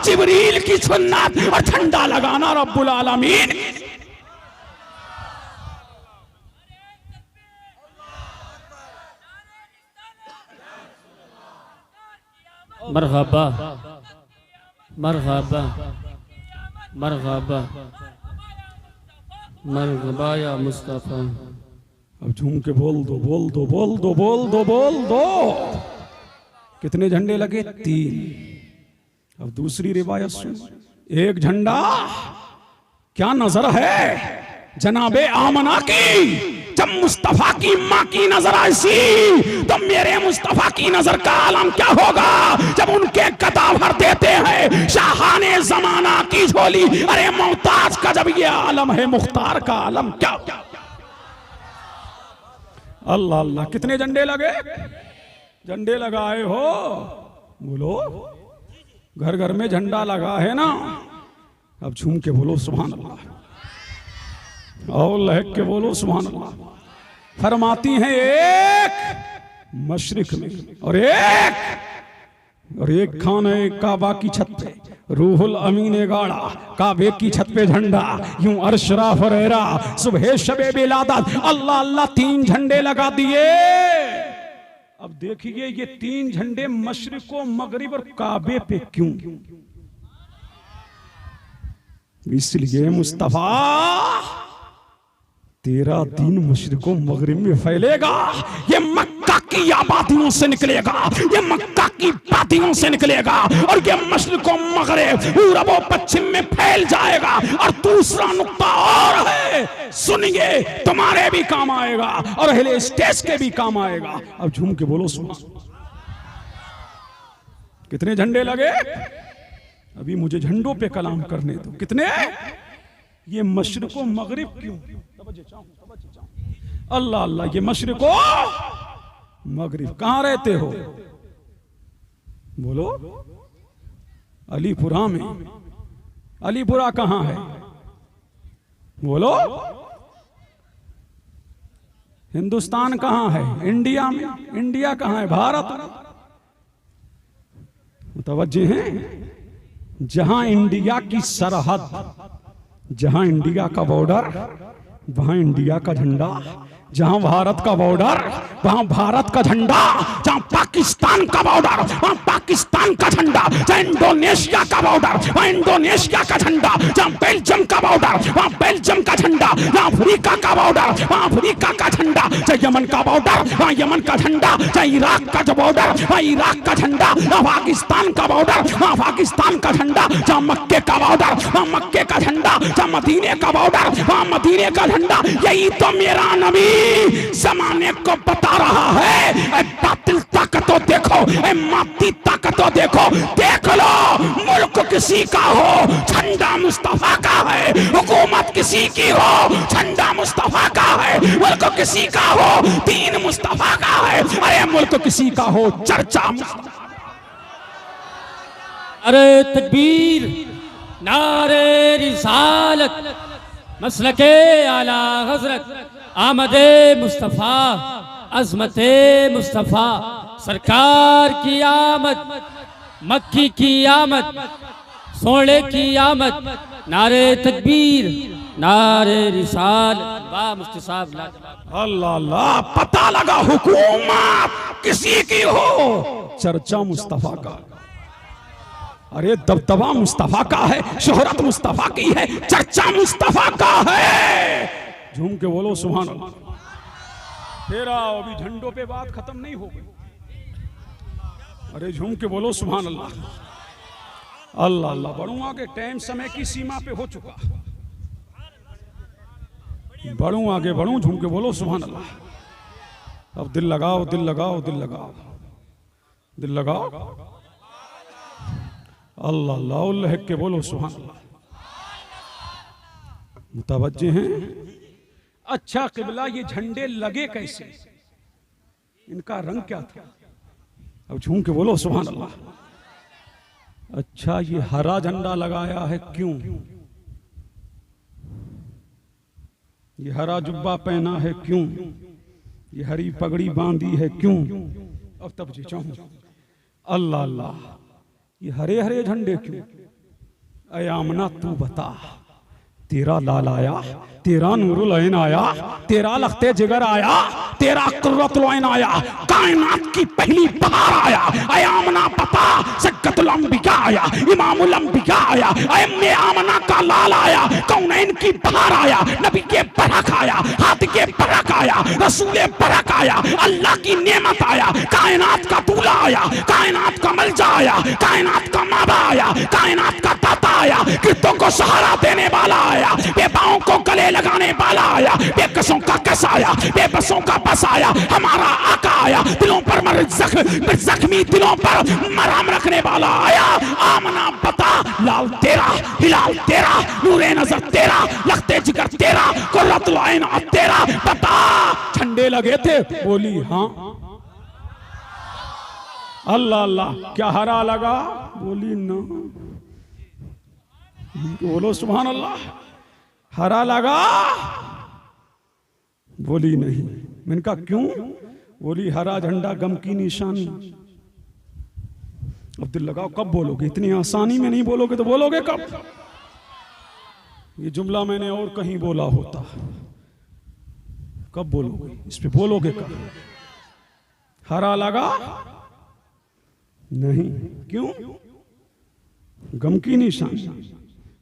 Speaker 1: जिब्रील की सुन्नत और झंडा लगाना रब्बुल आलमीन।
Speaker 2: मरहबा मरहबा मरहबा मरहबा या मुस्तफा।
Speaker 1: अब झूम के बोल दो, बोल दो, बोल दो, बोल दो, बोल दो। कितने झंडे लगे? 3। अब दूसरी रिवायत सुन। एक झंडा क्या नजर है जनाबे आमना की, जब मुस्तफा की माँ की नजर ऐसी तो मेरे मुस्तफा की नजर का आलम क्या होगा जब उनके कदा भर देते हैं शाहाने जमाना की झोली। अरे मोहताज का जब ये आलम है, मुख्तार का आलम क्या? अल्लाह अल्लाह। कितने झंडे लगे? झंडे लगाए हो? बोलो, घर घर में झंडा लगा है ना। अब झूम के बोलो सुभान अल्लाह और लहक के बोलो सुभान अल्लाह। फरमाती हैं एक मशरिक में और एक खाने काबा की छत पे रूहुल अमी ने गाड़ा, काबे की छत पे झंडा यूं अरशरा फरेरा सुबह शबे बिलादत अल्लाह अल्लाह 3 झंडे लगा दिए। अब देखिए ये 3 झंडे मशरिक व मगरिब और काबे पे क्यों? इसलिए मुस्तफा तेरा दीन मशरिक व मगरिब में फैलेगा। ये मक्का की आबादियों से निकलेगा, ये मक्का की वादियों से निकलेगा और ये मशरिक व मगरिब पूरब व पश्चिम में फैल जाएगा। और दूसरा नुक्ता और है, सुनिए, तुम्हारे भी काम आएगा और अहले स्टेज के भी काम आएगा। अब झूम के बोलो सुना। कितने झंडे लगे? अभी मुझे झंडों पे कलाम करने दो। कितने? ये मशरिक व मगरिब क्यों? अल्लाह अल्लाह। ये मशरिक व मगरिब कहां रहते हो? बोलो। अलीपुरा में। अलीपुरा कहां है? बोलो। हिंदुस्तान कहां है? इंडिया में। इंडिया कहां है? भारत। मुतवज्जे हैं? जहां इंडिया की सरहद, जहां इंडिया का बॉर्डर, वहां इंडिया का झंडा, जहां भारत का बॉर्डर वहां भारत का झंडा, जहां पाकिस्तान का बॉर्डर, वहां पाकिस्तान का झंडा, जहां इंडोनेशिया का बॉर्डर, वहां इंडोनेशिया का झंडा, जहां बेल्जियम का बॉर्डर, वहां बेल्जियम का झंडा, जहां अफ्रीका का बॉर्डर, वहां अफ्रीका का झंडा, जहां यमन का बॉर्डर, वहां यमन का झंडा, जहां इराक का जो बॉर्डर, वहां इराक का झंडा, जहां पाकिस्तान का बॉर्डर, वहां पाकिस्तान का झंडा, जहां मक्के का बॉर्डर, वहां मक्के का झंडा, जहां मदीने का बॉर्डर, वहां मदीने का झंडा। यही तो मेरा नबी जमाने को बता रहा है। ए बातिल ताकतों देखो, ए माती ताकतों देखो, देख लो मुल्क किसी का हो झंडा मुस्तफा का है, हुकूमत किसी की हो झंडा मुस्तफा का है, मुल्क किसी का हो दीन मुस्तफा का है, अरे मुल्क किसी का हो चर्चा मुस्तफा।
Speaker 2: अरे तकबीर, नारे रिसालत, मसलके आला हजरत, आमदे मुस्तफ़ा, अज़मते मुस्तफ़ा, सरकार की आमद, मक्की की आमद, सोने की आमद, नारे तकबीर, नारे रिसालत, वाह मुफ्ती साहब लाजवाब।
Speaker 1: अल्लाह अल्लाह, पता लगा हुकूमत किसी की हो चर्चा मुस्तफा का। अरे दबदबा मुस्तफा का है, शोहरत मुस्तफा की है, चर्चा मुस्तफा का है। झूम के बोलो सुभान अल्लाह। फिर आओ, अभी झंडों पे बात खत्म नहीं हो गई। अरे झूम के बोलो सुभान अल्लाह। अल्लाह अल्लाह, बढ़ूं आगे, टाइम समय की सीमा पे हो चुका। बढ़ूं आगे, बढ़ूं, झूम के बोलो सुभान अल्लाह। अब दिल लगाओ, दिल लगाओ, दिल लगाओ, दिल लगाओ। अल्लाह अल्लाह, लहक के बोलो सुभान अल्लाह। मुतवज्जे हैं। अच्छा किबला, ये झंडे लगे कैसे, इनका रंग क्या था? अब झूम के बोलो सुभान अल्लाह। अच्छा, ये हरा झंडा लगाया है, क्यों? ये हरा जुब्बा पहना है, क्यों? ये हरी पगड़ी बांधी है, क्यों? अब तब जी चाहूं, अल्लाह अल्लाह, ये हरे हरे झंडे क्यों? ऐ आमना तू बता, तेरा लाल आया, तेरा नूरुल ऐन आया, तेरा लख्ते जिगर आया, तेरा कुर्रतुल ऐन आया, कायनात की पहली बहार आया। ऐ आमना बता, सक्कतुल अंबिया आया, इमामुल अंबिया आया, ऐ आमना का लाल आया, कौनैन की बहार आया, नबी के बरक आया, हाथ के बरक आया, रसूले बरक आया, अल्लाह की नेमत आया, कायनात का दूल्हा आया, कायनात का मलजा आया, कायनात का माबा आया, कायनात का दाता आया, गिरदों को सहारा देने वाला आया, बेबाओं को गले लगाने वाला आया, बेकसों का कस आया, बेबसों का बस आया, हमारा आका आया, दिलों पर जख्मी दिलों पर मरहम रखने वाला आया। आमना बता, लाल तेरा, हिलाल तेरा, नूरे नजर तेरा, लखते जिगर तेरा, कुर्रतुल ऐन तेरा, बता झंडे लगे थे? बोली हाँ। अल्लाह अल्लाह, क्या हरा लगा? बोली ना। बोलो सुभान अल्लाह। हरा लगा? बोली नहीं। मैंने कहा क्यों? बोली हरा झंडा गम की निशानी। अब दिल लगाओ, कब बोलोगे? इतनी आसानी में नहीं बोलोगे तो बोलोगे कब? ये जुमला मैंने और कहीं बोला होता, कब बोलोगे? इस पे बोलोगे कब? हरा लगा नहीं, क्यों? गम की निशानी।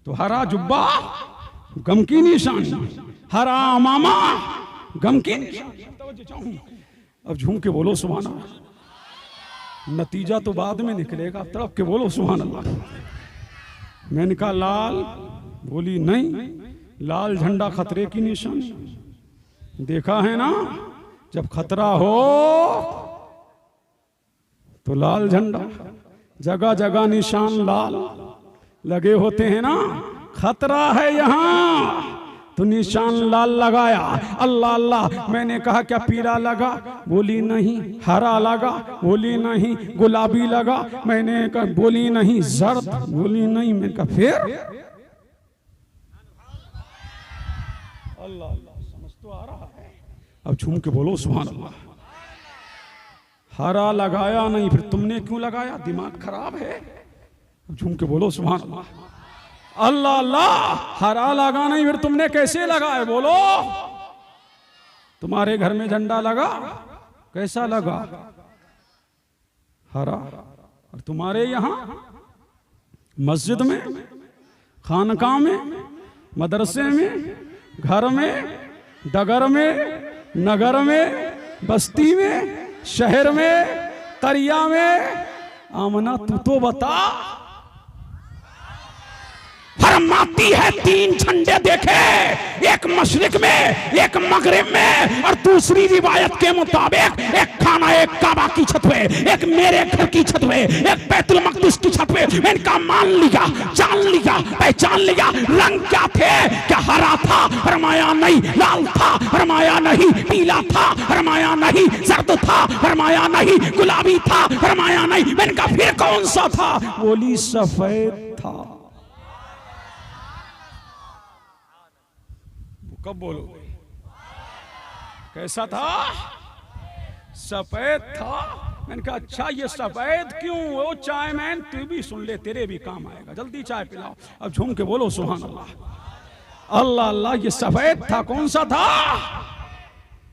Speaker 1: तो हरा जुब्बा गम की निशानी, हरा मामा गम की निशानी। अब झूम के बोलो सुभान अल्लाह। नतीजा तो बाद में निकलेगा, अब तड़प के बोलो सुभान अल्लाह। मैंने कहा लाल? बोली नहीं, लाल झंडा खतरे की निशानी। देखा है ना, जब खतरा हो तो लाल झंडा, जगह जगह निशान लाल लगे होते हैं ना। खतरा है यहाँ तो निशान लाल लगाया। अल्लाह अल्लाह, मैंने कहा क्या पीला लगा? बोली नहीं। हरा लगा? बोली नहीं। गुलाबी लगा? मैंने कहा बोली नहीं। जर्द? बोली नहीं। मैंने कहा फिर? अल्लाह अल्लाह, समझ तो आ रहा है। अब झूम के बोलो सुभान अल्लाह। हरा लगाया नहीं, फिर तुमने क्यों लगाया? दिमाग खराब है। झूम के बोलो सुभान अल्लाह। अल्लाह अल्लाह, हरा लगा नहीं, फिर तुमने कैसे लगाए? बोलो। तुम्हारे घर में झंडा लगा, कैसा लगा? हरा। और तुम्हारे यहाँ मस्जिद में, खानकाह में, मदरसे में, घर में, डगर में, नगर में, बस्ती में, शहर में, तरिया में, आमना तू तो बता। फरमाती है 3 झंडे देखे, एक मशरिक में, एक मगरिब में, और दूसरी रिवायत के मुताबिक एक खाना, एक काबा की छत पे, एक मेरे घर की छत पे, एक बैतुल मक़दिस की छत पे। इनका मान लिया, जान लिया, पहचान लिया। रंग क्या थे? क्या हरा था? फरमाया नहीं। लाल था? फरमाया नहीं। पीला था? फरमाया नहीं। जर्द था? फरमाया नहीं। गुलाबी था? फरमाया नहीं। इनका फिर कौन सा था? बोली सफेद था। कब बोलोगे? कैसा था? सफेद था। मैंने कहा अच्छा ये सफेद क्यों? वो चाय मैन तू भी सुन ले, तेरे भी काम आएगा। जल्दी चाय पिलाओ। अब झूम के बोलो सुभान अल्लाह। अल्लाह अल्लाह। ये सफेद था। कौन सा था?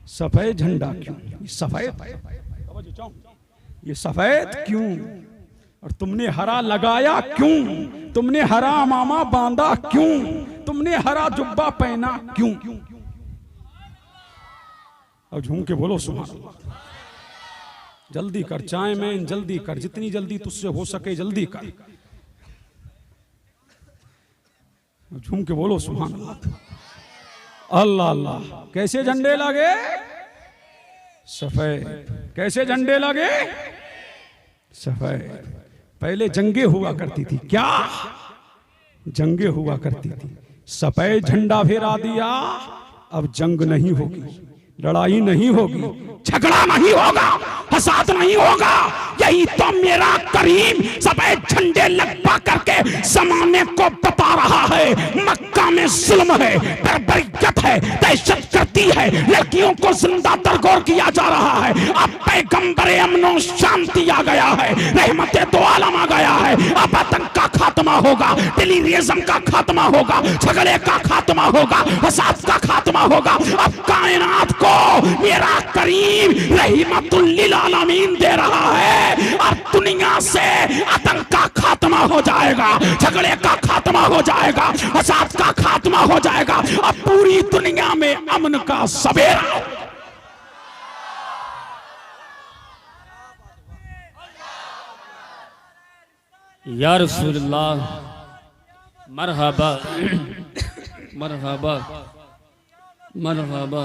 Speaker 1: सफेद झंडा क्यों? ये सफेद, ये सफेद क्यों? और तुमने हरा लगाया क्यों? तुमने हरा अमामा बांधा क्यों? तुमने हरा जुब्बा पहना क्यों? अब झूम के बोलो सुभान अल्लाह। जल्दी कर चाय में, जल्दी कर, जितनी जल्दी तुझसे हो सके जल्दी कर। झूम के बोलो सुभान अल्लाह। अल्लाह अल्लाह। कैसे झंडे लगे? सफेद। कैसे झंडे लगे? सफेद। पहले जंगे हुआ करती थी। क्या जंगे हुआ करती थी? सफेद झंडा फहरा दिया। अब जंग नहीं होगी, लड़ाई नहीं होगी, झगड़ा नहीं होगा, फसाद नहीं होगा। यही तो मेरा करीम सफेद झंडे लगवा करके जमाने को बता रहा है। मक्का में जुल्म है, बर्बरियत है, दहशत गर्दी है, लड़कियों को जिंदा दरगोर किया जा रहा है। अब पैगंबर अमनो शांति आ गया है, रहमत दो आलम आ गया है। अब आतंक का खात्मा होगा, टेररिज्म का खात्मा होगा, झगड़े का खात्मा होगा, फसाद का खात्मा होगा। अब कायनात को मेरा करीम रहमतुल लिल आलमीन दे रहा है। अब दुनिया से आतंक का खात्मा हो जाएगा, झगड़े का खात्मा हो जाएगा, फसाद का खात्मा हो जाएगा। अब पूरी दुनिया में अमन का सवेरा।
Speaker 2: या रसूलल्लाह, मरहबा मरहबा मरहबा।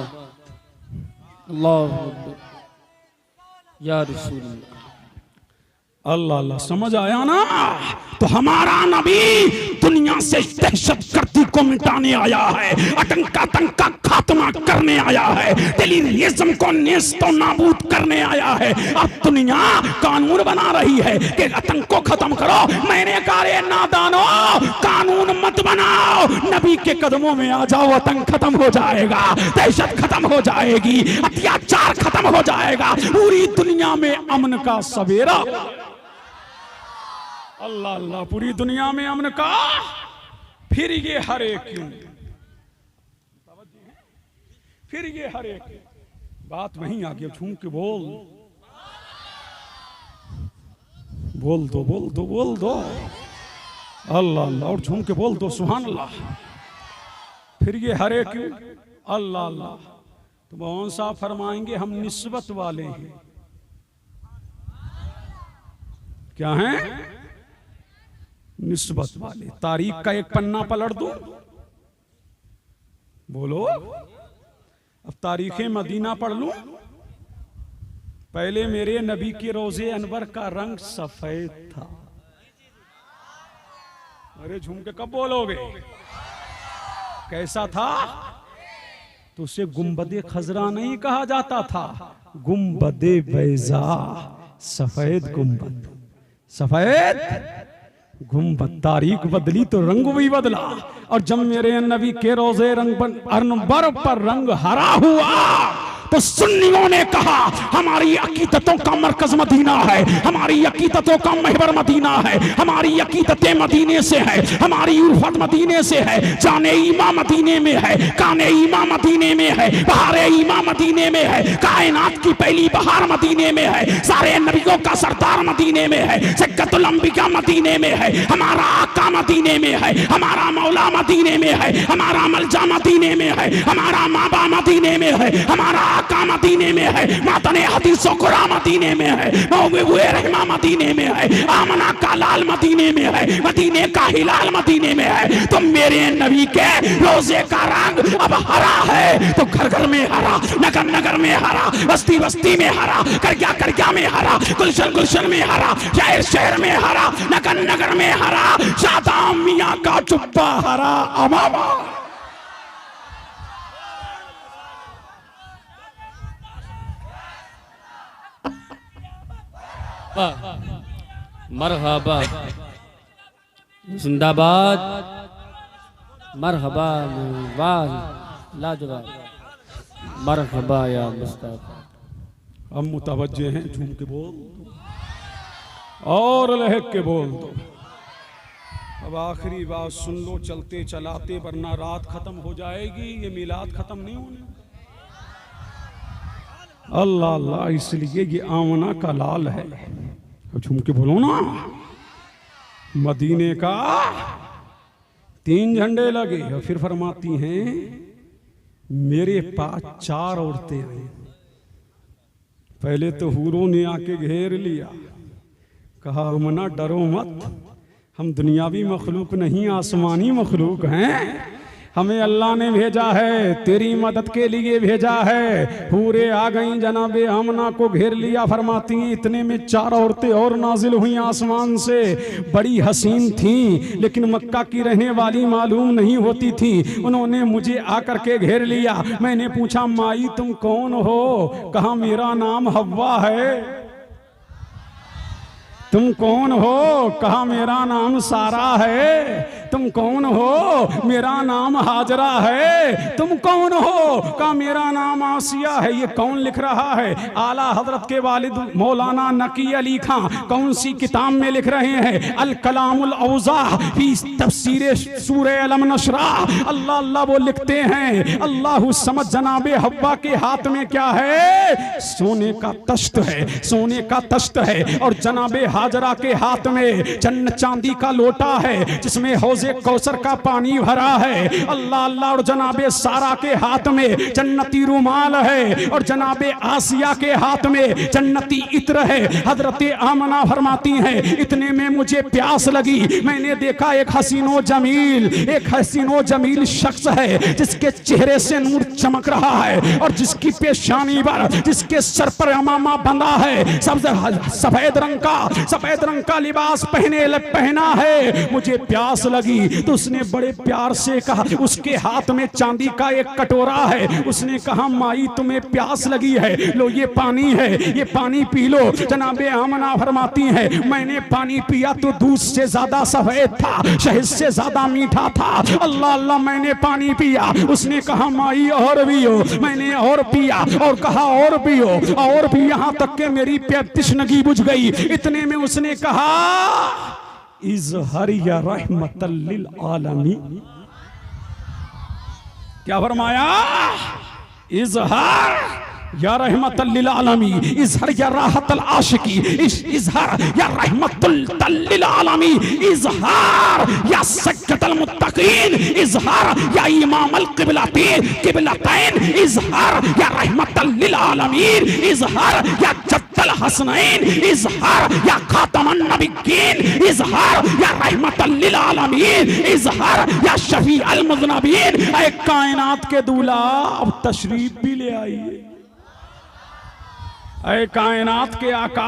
Speaker 2: अल्लाह या रसूलल्लाह।
Speaker 1: अल्लाह अल्लाह। समझ आया ना? तो हमारा नबी दुनिया से दहशतगर्दी को मिटाने आया है, आतंक का खात्मा करने आया है, टेररिज्म को नेस्तो नाबूद करने आया है। अब दुनिया कानून बना रही है कि आतंक को खत्म करो। मैंने कहा नादानो, कानून मत बनाओ, नबी के कदमों में आ जाओ। आतंक खत्म हो जाएगा, दहशत खत्म हो जाएगी, अत्याचार खत्म हो जाएगा, पूरी दुनिया में अमन का सवेरा। अल्लाह अल्लाह। पूरी दुनिया में अमन का। फिर ये हरे क्यों? फिर ये हरे क्यों? बात वहीं आ गई। झूम के बोल, बोल दो, बोल दो, बोल दो। अल्लाह अल्लाह। और झूम के बोल दो सुभान अल्लाह। फिर ये हरे क्यों? अल्लाह अल्लाह। तो मोहन साहब फरमाएंगे हम निस्बत वाले हैं। क्या हैं? निस्बत वाले। तारीख का एक पन्ना पलट दूं? बोलो। अब तारीखें मदीना पढ़ लूं? पहले मेरे नबी के रोजे अनवर का रंग सफेद था। अरे झूम के कब बोलोगे? कैसा था? तो उसे गुंबदे खजरा नहीं कहा जाता था, गुंबदे बैजा। सफेद गुंबद, सफेद गुंबद। तारीख बदली तो रंग भी बदला। और जब मेरे नबी के रोजे रंग अनवर पर रंग हरा हुआ तो सुन्नियों ने कहा हमारी अकीदतों का मरकज मदीना है, हमारी अकीदतों का महवर मदीना है, हमारी अकीदतें मदीने से है, हमारी उल्फत मदीने से है, जाने ईमा मदीने में है, काने ईमा मदीने में है, बहारे ईमा मदीने में है, कायनात की पहली बहार मदीने में है, सारे नबियों का सरदार मदीने में है, सिक्कतुल अंबिया मदीने में है, हमारा आका मदीने में है, हमारा मौला मदीने में है, हमारा मलजा मदीने में है, हमारा माबा मदीने में है, हमारा आका मदीने में है, मातने हदीस कुरान मदीने में है, मौवे रहमा मदीने में है, आमना का लाल मदीने में है, मदीने का हिलाल मदीने में है। तो मेरे नबी के रोजे का रंग अब हरा है, तो घर घर में हरा, नगर नगर में हरा, बस्ती बस्ती में हरा, करजा में हरा, गुलशन गुलशन में हरा, शहर शहर में हरा, नगर नगर में हरा, शादाम मियाँ का जुब्बा हरा अमामा।
Speaker 2: मरहबा जिंदाबाद, मरहबा वाह लाजवाब, मरहबा या मुस्तफा।
Speaker 1: हम मुतवज्जे हैं, झूम के बोल और लहक के बोल दो। अब आखिरी बात सुन लो चलते चलाते, वरना रात खत्म हो जाएगी, ये मिलाद खत्म नहीं होने। अल्लाह अल्लाह, इसलिए ये आमना का लाल है। झूम के बोलो ना, मदीने का 3 झंडे लगे। और फिर फरमाती हैं मेरे पास 4 औरतें आई। पहले तो हूरों ने आके घेर लिया, कहा आमना डरो मत, हम दुनियावी मखलूक नहीं आसमानी मखलूक हैं, हमें अल्लाह ने भेजा है, तेरी मदद के लिए भेजा है। हूरे आ गई, जनाबे आमना को घेर लिया। फरमाती हैं इतने में 4 औरतें और नाजिल हुई आसमान से, बड़ी हसीन थीं, लेकिन मक्का की रहने वाली मालूम नहीं होती थी। उन्होंने मुझे आकर के घेर लिया। मैंने पूछा माई तुम कौन हो? कहा मेरा नाम हव्वा है। तुम कौन हो? कहा मेरा नाम सारा है। तुम कौन हो? मेरा नाम हाजरा है। तुम कौन हो? कहा मेरा नाम आसिया है। ये कौन लिख रहा है? आला हजरत के वालिद मौलाना नकी अली खां कौन सी किताब में लिख रहे हैं? अल कलामुल औज़ा फी तफसीर सूरह अलम नशरा। अल्लाह अल्लाह वो लिखते हैं, अल्लाह समझ जनाबे हव्वा के हाथ में क्या है? सोने का तश्त है, सोने का तश्त है। और जनाबे हाजरा के हाथ में चन्न चांदी का लोटा है जिसमें हौजे कौसर का पानी भरा है। अल्लाह अल्लाह। और जनाबे सारा के हाथ में जन्नती रुमाल है और जनाबे आसिया के हाथ में जन्नती इत्र है। हजरत आमना फरमाती हैं इतने में मुझे प्यास लगी। मैंने देखा एक हसीनो जमील शख्स है जिसके चेहरे से नूर चमक रहा है और जिसकी पेशानी पर, जिसके सर पर अमामा बंधा है, सफेद रंग का लिबास पहना है। मुझे प्यास लगी तो उसने बड़े प्यार से कहा, उसके हाथ में चांदी का एक कटोरा है। उसने कहा माई तुम्हें प्यास लगी है, लो ये पानी है, ये पानी पी लो। जनाबे आमना फरमाती है मैंने पानी पिया तो दूध से ज्यादा सफेद था, शहद से ज्यादा मीठा था। अल्लाह अल्लाह, मैंने पानी पिया। उसने कहा माई और भी हो। मैंने और पिया और कहा और भी हो और भी, यहां तक के मेरी तृष्णगी बुझ गई। इतने में उसने कहा इज़हर या रहमतल लिल आलमीन। क्या फरमाया? इज़हर या रहमतल लिल आलमीन, इज़हर या राहतल आशिकी, इज़हर या रहमतल लिल आलमीन, इज़हर या सज्जतल मुत्तकीन, इज़हर या इमामल क़िबलतैन, इज़हर या रहमतल लिल आलमीन, इज़हर या जद्दल हसनैन, इज़हर या खातमन नबिय्यीन, इज़हर या रहमतल लिल आलमीन, इज़हर या शफीअल मुज़नबीन। ऐ कायनात के दूल्हा अब तशरीफ भी ले आइए। ऐ कायनात के आका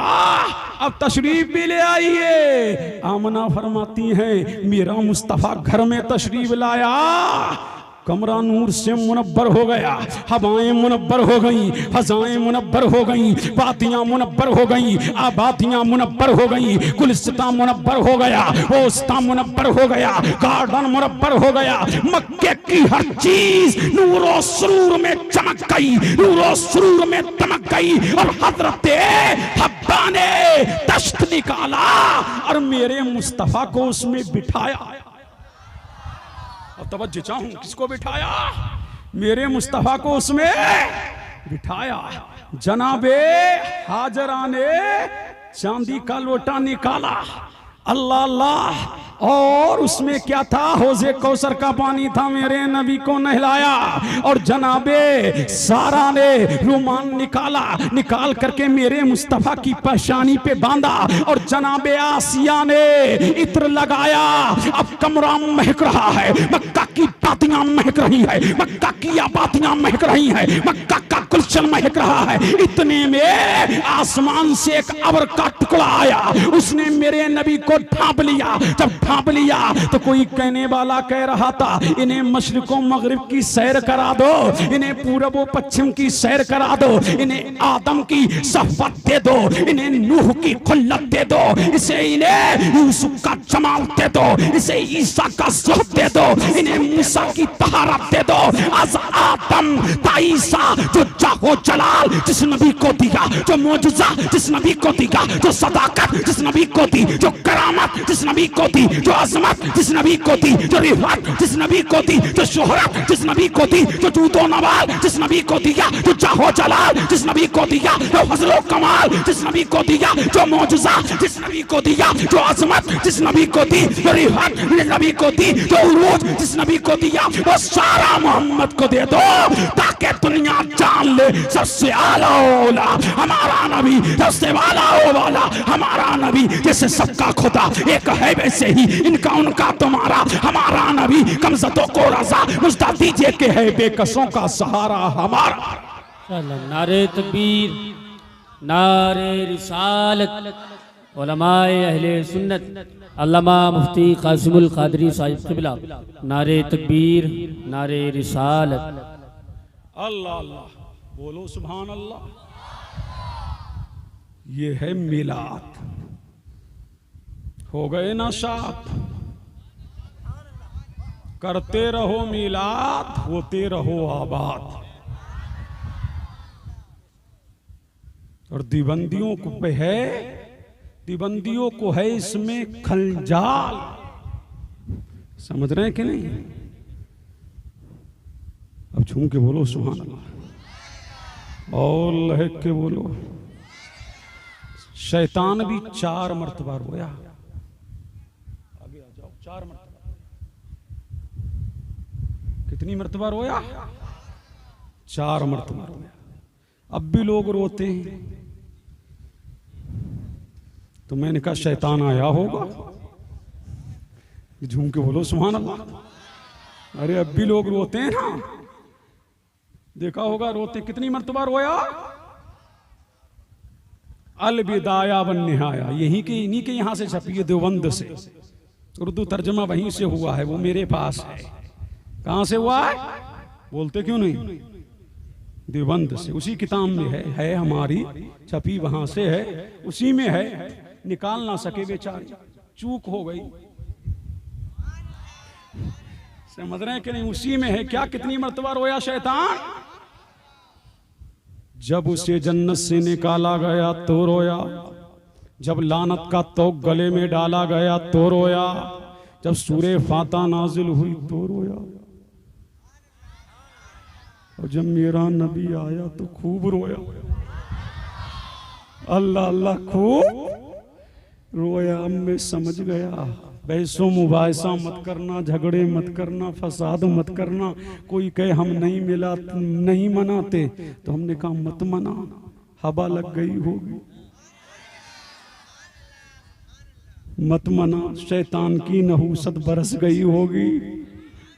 Speaker 1: अब तशरीफ भी ले आइए। आमना फरमाती हैं मेरा मुस्तफा घर में तशरीफ लाया कमरा नूर से मुनव्वर हो गया, हवाएं मुनव्वर हो गईं, फजाएं मुनव्वर हो गईं, वादियां मुनव्वर हो गईं, आबादियां मुनव्वर हो गईं, गुलिस्तां मुनव्वर हो गया, ओस्ता मुनव्वर हो गया, गार्डन मुनव्वर हो गया। मक्के की हर चीज नूरो सुरूर में चमक गई, नूरो सुरूर में दमक गई। और हजरत हब्बा ने तश्त निकाला और मेरे मुस्तफा को उसमें बिठाया। अब तवज्जो चाहूं, किसको बिठाया? मेरे मुस्तफा को उसमें बिठाया। जनाबे हाजरा ने चांदी का लोटा निकाला, अल्लाह अल्लाह, और उसमें क्या था? हौजे कौसर का पानी था, मेरे नबी को नहलाया। और जनाबे सारा ने रुमाल निकाला, निकाल करके मेरे मुस्तफा की पेशानी पे बांधा। और जनाबे आसिया ने इत्र लगाया। अब कमरा महक रहा है, मक्का की बातियां महक रही है, मक्का की आबादियां महक रही है, मक्का का गुलशन महक रहा है। इतने में आसमान से एक अबर का टुकड़ा आया, उसने मेरे नबी को ढांप लिया। जब ढांप लिया तो कोई कहने वाला कह रहा था, इन्हें मशरिको मगरिब की सैर करा दो, इन्हें पूरब व पश्चिम की सैर करा दो, इन्हें आदम की सफ़वत दे दो, इन्हें नूह की खुल्लत दे दो, इसे इन्हें यूसुफ का जमाल दे दो, इसे ईसा का ज़ुहद दे दो, इन्हें मूसा की तहारत दे दो। अज़ आदम ता ईसा, जो जाहो जलाल जिस नबी को दिया, जो मौजूजा जिस नबी को दिया, जो सदाकत जिस नबी को दी, जो करामत जिस नबी को दी, जो अजमत जिस नबी को दी, जो रिफत जिस नबी को दी, जो शोहरत जिस नबी को दी, जो जूदो नवाल जिस नबी को दिया, जो जाहो जलाल जिस नबी को दिया, जो फजलो कमाल जिस नबी को दिया, जो मौजूजा जिस नबी को दिया, जो अजमत जिस नबी को दी, जो रिफत जिस नबी को दी, जो उरूज जिस नबी को दिया, वो सारा मोहम्मद को दे दो, ताकि दुनिया जान ले सबसे आला ओला हमारा नबी, सबसे वाला हमारा नबी। जैसे सबका खुदा एक है, वैसे ही इनका उनका तुम्हारा हमारा नबी। कमजदों को रजा मुझदा दीजिए कि है बेकसों का सहारा हमारा।
Speaker 2: नारे तकबीर, नारे रिसालत। उलमाए अहले सुन्नत अल्लामा मुफ्ती कासिमुल कादरी साहिब क़िबला, नारे तकबीर, नारे रिसालत।
Speaker 1: अल्लाह अल्लाह, बोलो सुभान अल्लाह। ये है मिलाद। हो गए ना साथ, करते रहो मिलाद, होते रहो आबाद। और दीबंदियों को पे है, दीबंदियों को है इसमें खलजाल। समझ रहे हैं कि नहीं? अब झूम के बोलो सुभान अल्लाह, और लहक के बोलो। शैतान भी 4 मरतबा रोया। आगे आ जाओ। 4 मरतबा। कितनी मरतबा रोया? 4 मरतबा रोया। अब भी लोग रोते हैं। तो मैंने कहा शैतान आया होगा। झूम के बोलो सुभान अल्लाह। अरे अब भी लोग रोते हैं ना, देखा होगा रोते। कितनी मरतबा रोया? अलविदाया वन निहाया। यहीं के, इन्हीं के यहां से छपी है, देवबंद से। उर्दू तर्जमा वहीं से हुआ है, वो मेरे पास है। कहां से हुआ है? बोलते क्यों नहीं? देवबंद से। उसी किताब में है हमारी, छपी वहां से है, उसी में है। निकाल ना सके बेचारे, चूक हो गई। समझ रहे हैं कि नहीं? उसी में है। क्या कितनी मरतबा रोया शैतान? जब उसे जन्नत से निकाला गया तो रोया, जब लानत का तोक गले में डाला गया तो रोया, जब सूरे फाता नाजिल हुई तो रोया, और जब मेरा नबी आया तो खूब रोया। अल्लाह अल्लाह, खूब रोया। अब मैं समझ गया, बहसों मुबाहिसा मत करना, झगड़े मत करना, फसाद मत करना। कोई कहे हम नहीं मिला, नहीं मनाते, तो हमने कहा मत मना, हवा लग गई होगी, मत मना। शैतान की नहूसत बरस गई होगी,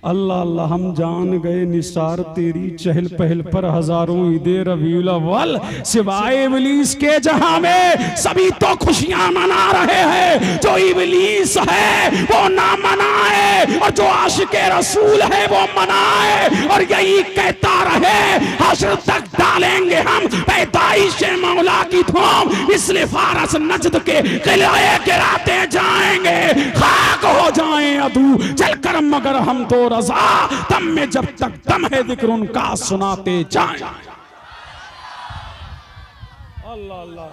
Speaker 1: अल्लाह अल्लाह हम जान गए निसार तेरी चहल पहल पर हजारों ईदे रबीउल अव्वल, सिवाय इबलीस के जहां में सभी तो खुशियां मना रहे हैं। जो इबलीस है वो ना मनाए और जो आशिके रसूल है वो मनाए, और यही कहता रहे हश्र तक डालेंगे हम पैदाइश मौला की थूम, इसलिए फारस नजद के किले गिराते जाएंगे, खाक हो जाएं अदू जलकर मगर हम तो रजा, दम में जब तक दम है जिक्र उनका सुनाते जाएं। अल्लाह अल्लाह।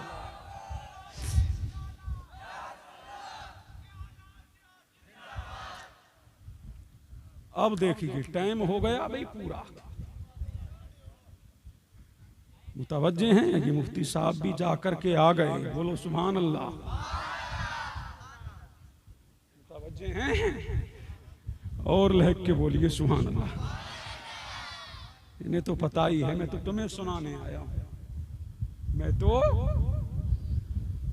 Speaker 1: अब देखिए टाइम हो गया भाई पूरा, मुतवज्जे हैं। ये मुफ्ती साहब भी जाकर के आ गए, बोलो सुभान अल्लाह। मुतवज्जे हैं और लहक के बोलिए सुभान अल्लाह। इन्हें तो पता ही है मैं तो तुम्हें सुनाने आया हूं, मैं तो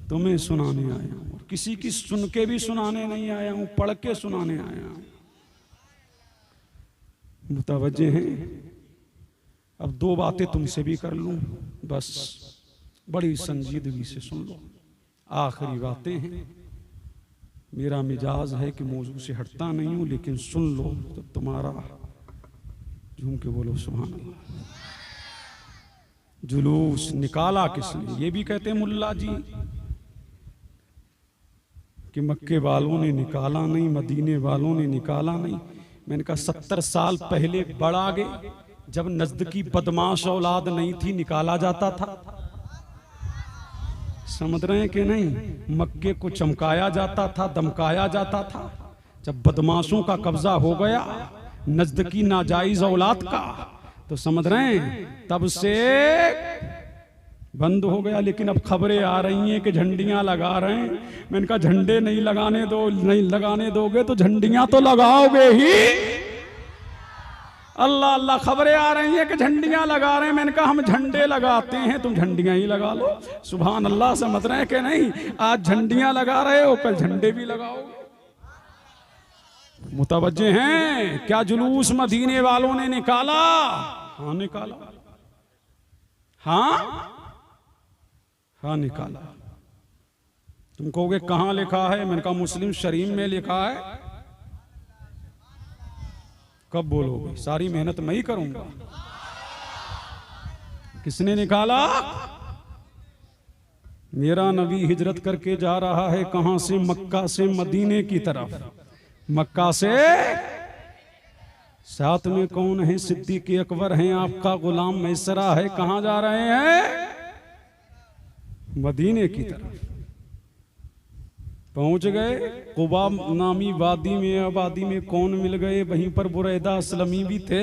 Speaker 1: तुम्हें सुनाने आया हूं, और किसी की सुन के भी सुनाने नहीं आया हूं, पढ़ के सुनाने आया हूं। मुतवज्जे हैं। अब दो बातें तुमसे भी कर लूं, बस बड़ी संजीदगी से सुन लो। आखिरी बातें हैं, मेरा मिजाज है कि मौजू से हटता नहीं हूं, लेकिन सुन लो तो तुम्हारा झूम के बोलो सुभान अल्लाह। जुलूस निकाला किसने? ये भी कहते हैं मुल्ला जी कि मक्के वालों ने निकाला नहीं, मदीने वालों ने निकाला नहीं। मैंने कहा 70 साल पहले बड़ आगे जब नजद की बदमाश औलाद नहीं थी निकाला जाता था, समझ रहे हैं कि नहीं? मक्के को चमकाया जाता था, दमकाया जाता था। जब बदमाशों का कब्जा हो गया नजद की नाजायज औलाद का, तो समझ रहे हैं तब से बंद हो गया। लेकिन अब खबरें आ रही हैं कि झंडियां लगा रहे हैं। मैंने कहा झंडे नहीं लगाने दो, नहीं लगाने दोगे तो झंडियां तो लगाओगे ही। अल्लाह अल्लाह, खबरें आ रही हैं कि झंडियां लगा रहे हैं। मैंने कहा हम झंडे लगाते हैं, तुम झंडियां ही लगा लो। सुभान अल्लाह, समझ रहे हैं कि नहीं? आज झंडियां लगा रहे हो, कल झंडे भी लगाओगे। मुतवज्जे हैं? क्या जुलूस मदीने वालों ने निकाला? हाँ निकाला, हाँ निकाला। तुम कहोगे कहां लिखा है? मैंने कहा मुस्लिम शरीफ में लिखा है। कब बोलोगे? सारी मेहनत मैं ही करूंगा। किसने निकाला? मेरा नबी हिजरत करके जा रहा है कहां से? मक्का से मदीने की तरफ। मक्का से साथ में कौन है? सिद्दीक अकबर हैं, आपका गुलाम मैसरा है। कहां जा रहे हैं? मदीने की तरफ पहुंच गए। कुबा नामी वादी में, आबादी में कौन मिल गए? वहीं पर बुरैदा असलमी भी थे।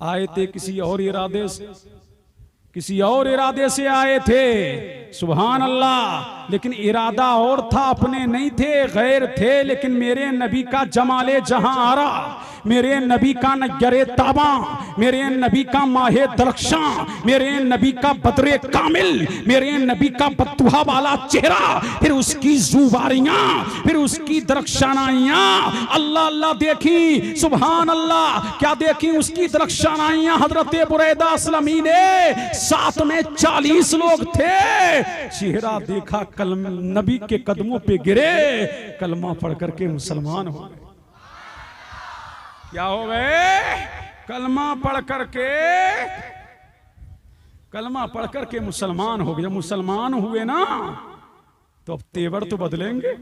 Speaker 1: आए थे किसी और इरादे से, किसी और इरादे से आए थे। सुभान अल्लाह। लेकिन इरादा और था, अपने नहीं थे, गैर थे। लेकिन मेरे नबी का जमाले जहां आ रहा, मेरे नबी का नजरे ताबा, मेरे नबी का माहे दरख्शां, मेरे नबी का बदरे कामिल, मेरे नबी का बत्तुहा वाला चेहरा, फिर उसकी जुबारियां, फिर उसकी दरख्शानाइयां। अल्लाह अल्लाह देखी, सुभान अल्लाह। क्या देखी? उसकी दरख्शानाइयां हजरत बुरैदा असलमी ने। साथ में 40 लोग थे। चेहरा देखा, नबी के कदमों पे गिरे, कलमा पढ़ करके मुसलमान हो गए। क्या हो गए? कलमा पढ़ करके, कलमा पढ़ करके मुसलमान हो गए। मुसलमान हुए ना तो अब तेवर तो बदलेंगे।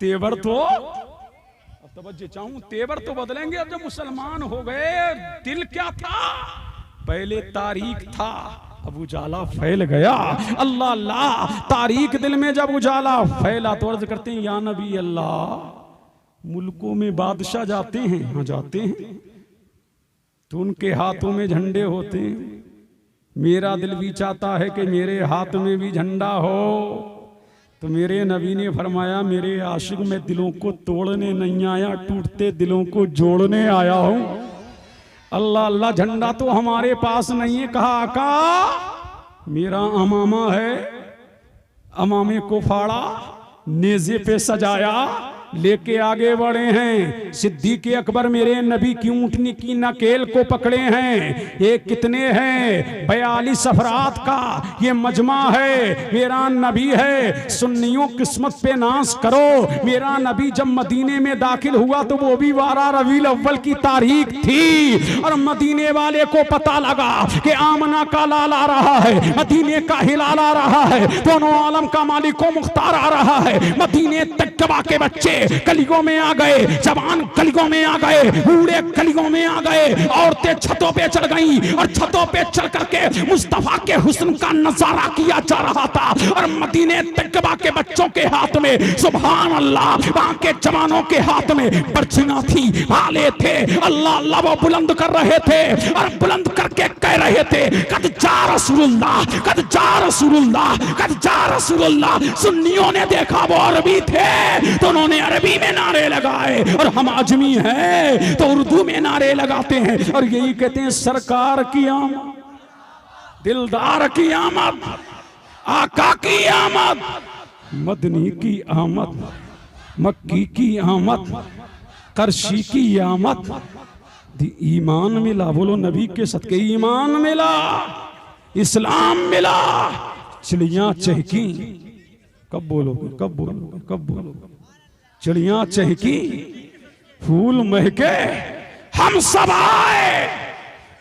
Speaker 1: तेवर तो, अब तवज्जो चाहूं, तेवर तो बदलेंगे अब जब मुसलमान हो गए। दिल क्या था? पहले तारीख था, अब उजाला फैल गया। अल्लाह अल्लाह। तारीख दिल में जब उजाला फैला तो अर्ज करते हैं या नबी अल्लाह, मुल्कों में बादशाह जाते हैं, हाँ जाते हैं, तो उनके हाथों में झंडे होते हैं। मेरा दिल भी चाहता है कि मेरे हाथ में भी झंडा हो। तो मेरे नबी ने फरमाया, मेरे आशिक में दिलों को तोड़ने नहीं आया, टूटते दिलों को जोड़ने आया हूं। अल्लाह अल्लाह। झंडा तो हमारे पास नहीं है। कहा आका मेरा अमामा है, अमामे को फाड़ा, नेजे पे सजाया, लेके आगे बढ़े हैं। सिद्दीक़ अकबर मेरे नबी की ऊँटनी की नकेल को पकड़े हैं। ये कितने हैं? 42 अफराद का ये मजमा है। मेरा नबी है। सुन्नियों किस्मत पे नाश करो। मेरा नबी जब मदीने में दाखिल हुआ तो वो भी 12 रबीउल अव्वल की तारीख थी और मदीने वाले को पता लगा कि आमना का लाल आ रहा है, मदीने का हिलाल आ रहा है, दोनों आलम का मालिक मुख्तार आ रहा है। मदीने तकवा के बच्चे गलियों में आ गए, जवान गलियों में आ गए, बूढ़े गलियों में आ गए, औरतें छतों पे चढ़ गईं और छतों पे चढ़ करके मुस्तफा के हुस्न का नजारा किया जा रहा था। और मदीने तकवा के बच्चों के हाथ में सुभान अल्लाह, वहां के जवानों के हाथ में बर्छियां थी, भाले थे। अल्लाह अल्लाह वो बुलंद कर रहे थे और बुलंद करके कह रहे थे कद जा रसूलुल्लाह, कद जा रसूलुल्लाह, कद जा रसूलुल्लाह। सुन्नियों ने देखा वो अरबी थे तो उन्होंने अरबी में नारे लगाए और हम आजमी हैं तो उर्दू में नारे लगाते हैं और यही कहते हैं सरकार की आमद, दिलदार की आमद, आका की आमद, मदनी की आमद, मक्की की आमद, करशी की आमद। ईमान मिला, बोलो नबी के सदके ईमान मिला, इस्लाम मिला। चिड़ियां चहकी, कब बोलोगे, कब बोलोगे, कब बोलोगे? चिड़ियां चहकी, फूल महके, हम सब आए,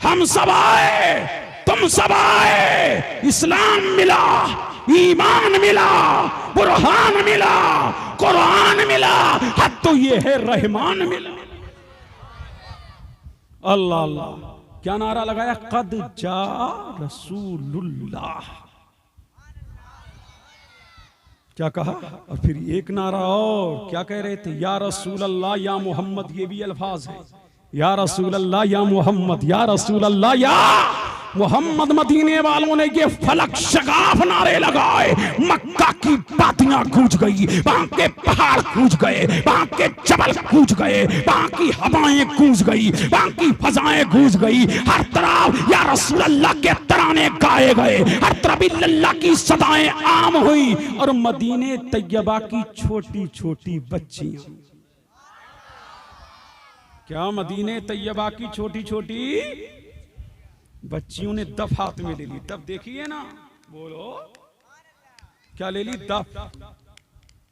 Speaker 1: हम सब आए, तुम सब आए। इस्लाम मिला, ईमान मिला, बुरहान मिला, कुरान मिला, हद तो ये है रहमान मिला। अल्लाह अल्लाह, क्या नारा लगाया? कद जा रसूलुल्लाह। क्या कहा? और फिर एक नारा और क्या कह रहे थे? या रसूल अल्लाह या मोहम्मद। ये भी अल्फाज है, या रसूल अल्लाह या मोहम्मद, या रसूल अल्लाह या मोहम्मद। मदीने वालों ने ये फलक शगाफ नारे लगाए, मक्का की बातियां गूंज गई, वहां के पहाड़ गूंज गए, वहां के जबल गूंज गए, वहां की हवाएं गूंज गई, वहां की फजाएं गूंज गई। हर तरफ या रसूल अल्लाह के तराने गाए गए, हर तरफ अल्लाह की सदाएं आम हुई। और मदीने तैयबा की छोटी छोटी बच्चियां, क्या मदीने तैयबा की छोटी छोटी बच्चियों ने दफ हाथ में ले ली। दफ देखिए ना, बोलो क्या ले ली? दफ।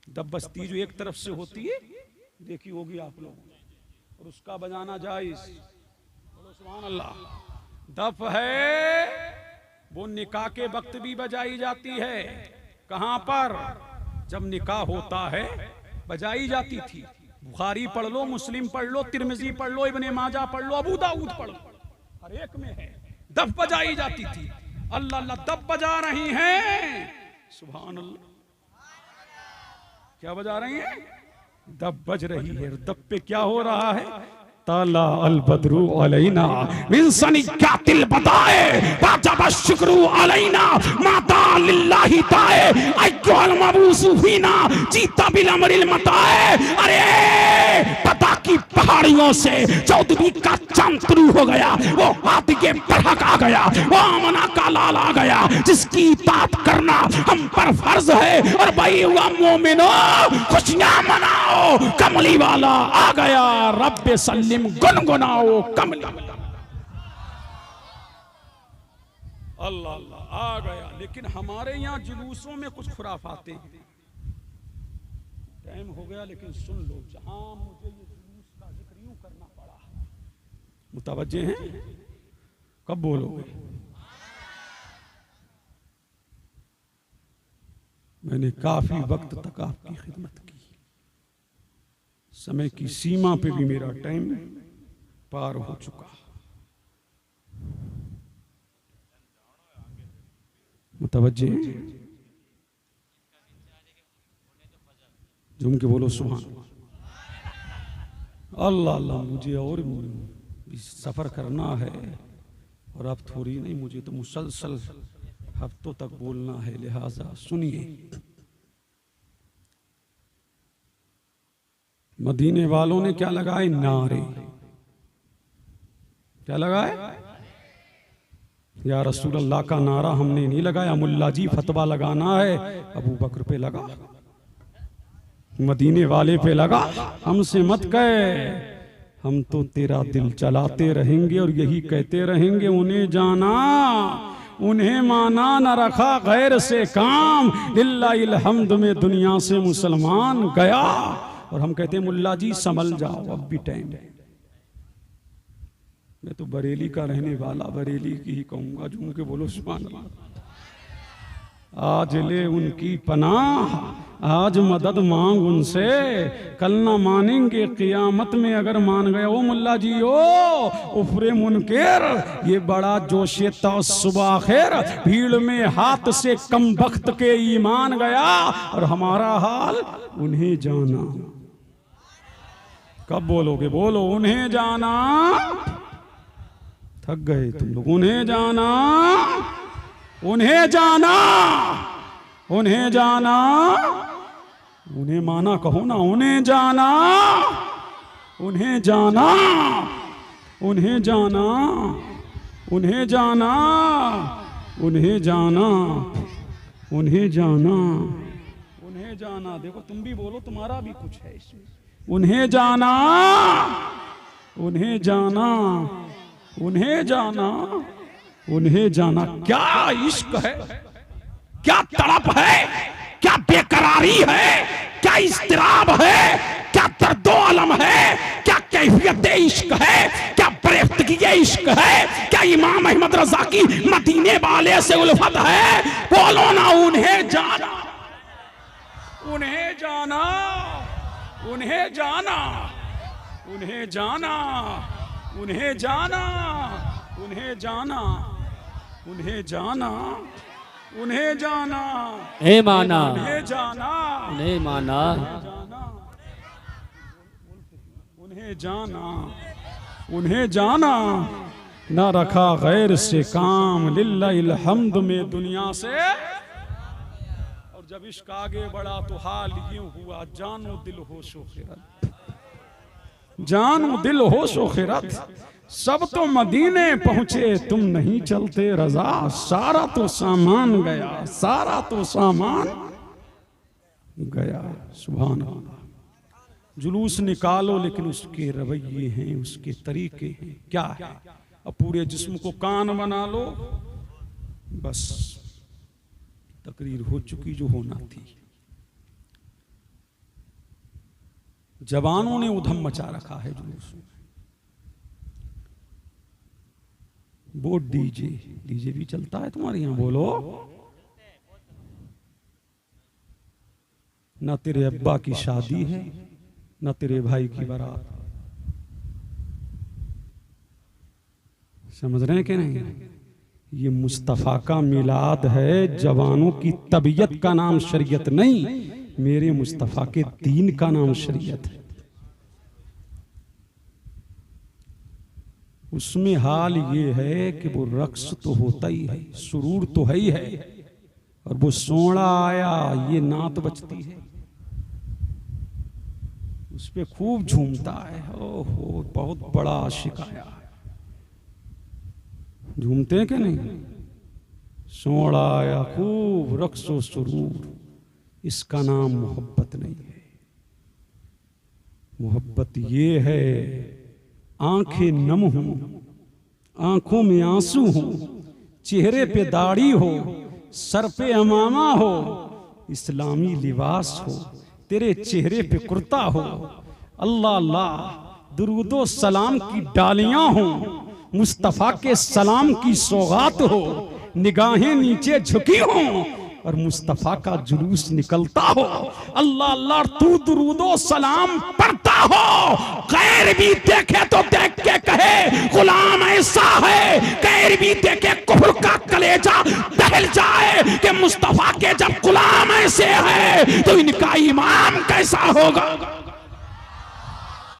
Speaker 1: दफ बजती जो एक तरफ से होती है, देखी होगी आप लोगों ने, और उसका बजाना जायज। बोलो सुभान अल्लाह। दफ है वो निकाह के वक्त भी बजाई जाती है। कहां पर? जब निकाह होता है बजाई जाती थी। बुखारी पढ़ लो, मुस्लिम पढ़ लो, तिरमिजी पढ़ लो, इब्ने माजा पढ़ लो, अबू दाऊद पढ़ लो, हर एक में है। दफ बजाई जाती थी। अल्लाह अल्लाह, दफ बजा रही हैं, सुभान अल्लाह। क्या बजा रही हैं? दफ बज रही है। दफ पे क्या हो रहा है? ताला अल बदरू अलैना मिन सनियातिल बदाए वाजब शुक्रू अलैना माता लिल्लाहि ताए अय्युल मबूसु फीना जीता बिल अमरिल मताए। अरे पता की पहाड़ियों से 14वीं का चांद शुरू हो गया, वो हाथी के बरहक आ गया, वो आमना का लाल आ गया, जिसकी बात करना हम पर फर्ज है। और भाई हुआ मोमिनो खुशियां मनाओ, कमली वाला आ गया, रब्बे सल्लिम गुनगुनाओ कमली। अल्लाह अल्लाह आ गया। लेकिन हमारे यहाँ जुलूसों में कुछ खुराफाते हैं। टाइम हो गया लेकिन सुन लो, जहां मुझे ये जुलूस का जिक्र यूं करना पड़ा, मुतवज्जे हैं? कब बोलोगे? मैंने काफी वक्त तक आपकी खिदमत की, समय की सीमा पे भी मेरा टाइम पार हो चुका। मुतवज्जे झूम के बोलो सुभान अल्लाह। अल्लाह मुझे और भी सफर करना है, और अब थोड़ी नहीं, मुझे तो मुसलसल हफ्तों तक बोलना है। लिहाजा सुनिए, मदीने वालों ने क्या लगाए? नारे। क्या लगाए? या रसूल अल्लाह का नारा हमने नहीं लगाया, मुल्ला जी फतवा लगाना है, अबू बकर पे लगा। मदीने वाले पे लगा, हमसे मत कह, हम तो तेरा दिल चलाते रहेंगे और यही कहते रहेंगे, उन्हें जाना उन्हें माना न रखा गैर से काम, लिल्लाहिल हम्द में दुनिया से मुसलमान गया। और हम कहते हैं मुल्ला जी संभल जाओ, अब भी टाइम है। मैं तो बरेली का रहने वाला, बरेली की ही कहूंगा, झूम के बोलो सुभान अल्लाह। आज ले उनकी पनाह, आज मदद मांग उनसे, कल ना मानेंगे क़ियामत में अगर मान गए। ओ मुल्ला जी ओ उफरे मुनकर, ये बड़ा जोशे तअस्सुबा खैर, भीड़ में हाथ से कम वक्त के ईमान गया। और हमारा हाल उन्हें जाना, कब बोलोगे? बोलो उन्हें जाना। थक गए तुम लोग। उन्हें जाना, उन्हें जाना, उन्हें जाना, उन्हें माना कहो ना, उन्हें जाना, उन्हें जाना, उन्हें जाना, उन्हें जाना, उन्हें जाना, उन्हें जाना, उन्हें जाना। देखो तुम भी बोलो, तुम्हारा भी कुछ है इसमें। उन्हें जाना, उन्हें जाना, उन्हें जाना, उन्हें जाना। क्या इश्क है, क्या तड़प है, क्या बेकरारी है, क्या इस्तिराब है, क्या दर्दो अलम है, क्या कैफियत इश्क है, क्या बरेफ्तगी इश्क है, क्या इमाम अहमद रजा की मदीने वाले से उल्फत है। बोलो ना उन्हें जाना, उन्हें जाना, उन्हें जाना, उन्हें जाना, उन्हें जाना, उन्हें जाना, उन्हें जाना, उन्हें जाना,
Speaker 2: हे माना,
Speaker 1: उन्हें जाना,
Speaker 2: उन्हें माना,
Speaker 1: उन्हें जाना, उन्हें जाना, ना रखा गैर से काम, लिल्लाहिल हम्द में दुनिया से। और जब इश्क आगे बढ़ा तो हाल यूं हुआ, जानो दिल होशो खिरत, जानो दिल होशो खिरत। सब तो मदीने पहुंचे, तुम नहीं चलते रजा, सारा तो सामान गया, सारा तो सामान गया। सुभान अल्लाह। जुलूस निकालो लेकिन उसके रवैये हैं, उसके तरीके हैं, क्या है? अब पूरे जिस्म को कान बना लो, बस तकरीर हो चुकी जो होना थी। जवानों ने उधम मचा रखा है जुलूस में। वो डीजे, डीजे भी चलता है तुम्हारे यहां? बोलो ना, तेरे अब्बा की शादी है ना तेरे भाई की बारात। समझ रहे हैं कि नहीं? ये मुस्तफा का मिलाद है। जवानों की तबीयत का नाम शरीयत नहीं, मेरे मुस्तफा के दीन का नाम शरीयत है। उसमें हाल ये है कि वो रक्स तो होता ही है, सुरूर तो है ही है, और वो सोना आया, ये नात बजती है, उस पे खूब झूमता है। ओहो बहुत बड़ा आशिक आया है। झूमते हैं कि नहीं? सोना आया, खूब रक्स व सुरूर। इसका नाम मोहब्बत नहीं है। मोहब्बत ये है आंखें नम हो, आंखों में आंसू हो, चेहरे पे दाढ़ी हो, सर पे अमामा हो, इस्लामी लिबास हो, तेरे चेहरे पे कुर्ता हो, अल्लाह अल्लाह दुरूदो सलाम की डालियां हो, मुस्तफा के सलाम की सौगात हो, निगाहें नीचे झुकी हो और मुस्तफा का जुलूस निकलता हो। अल्लाह अल्लाह तू दुरूदो सलाम पढ़ता हो, गैर भी देखे तो देख के कहे गुलाम ऐसा है, गैर भी देखे कुफ्र का कलेजा दहल जाए कि मुस्तफा के जब गुलाम ऐसे है तो इनका इमाम कैसा होगा।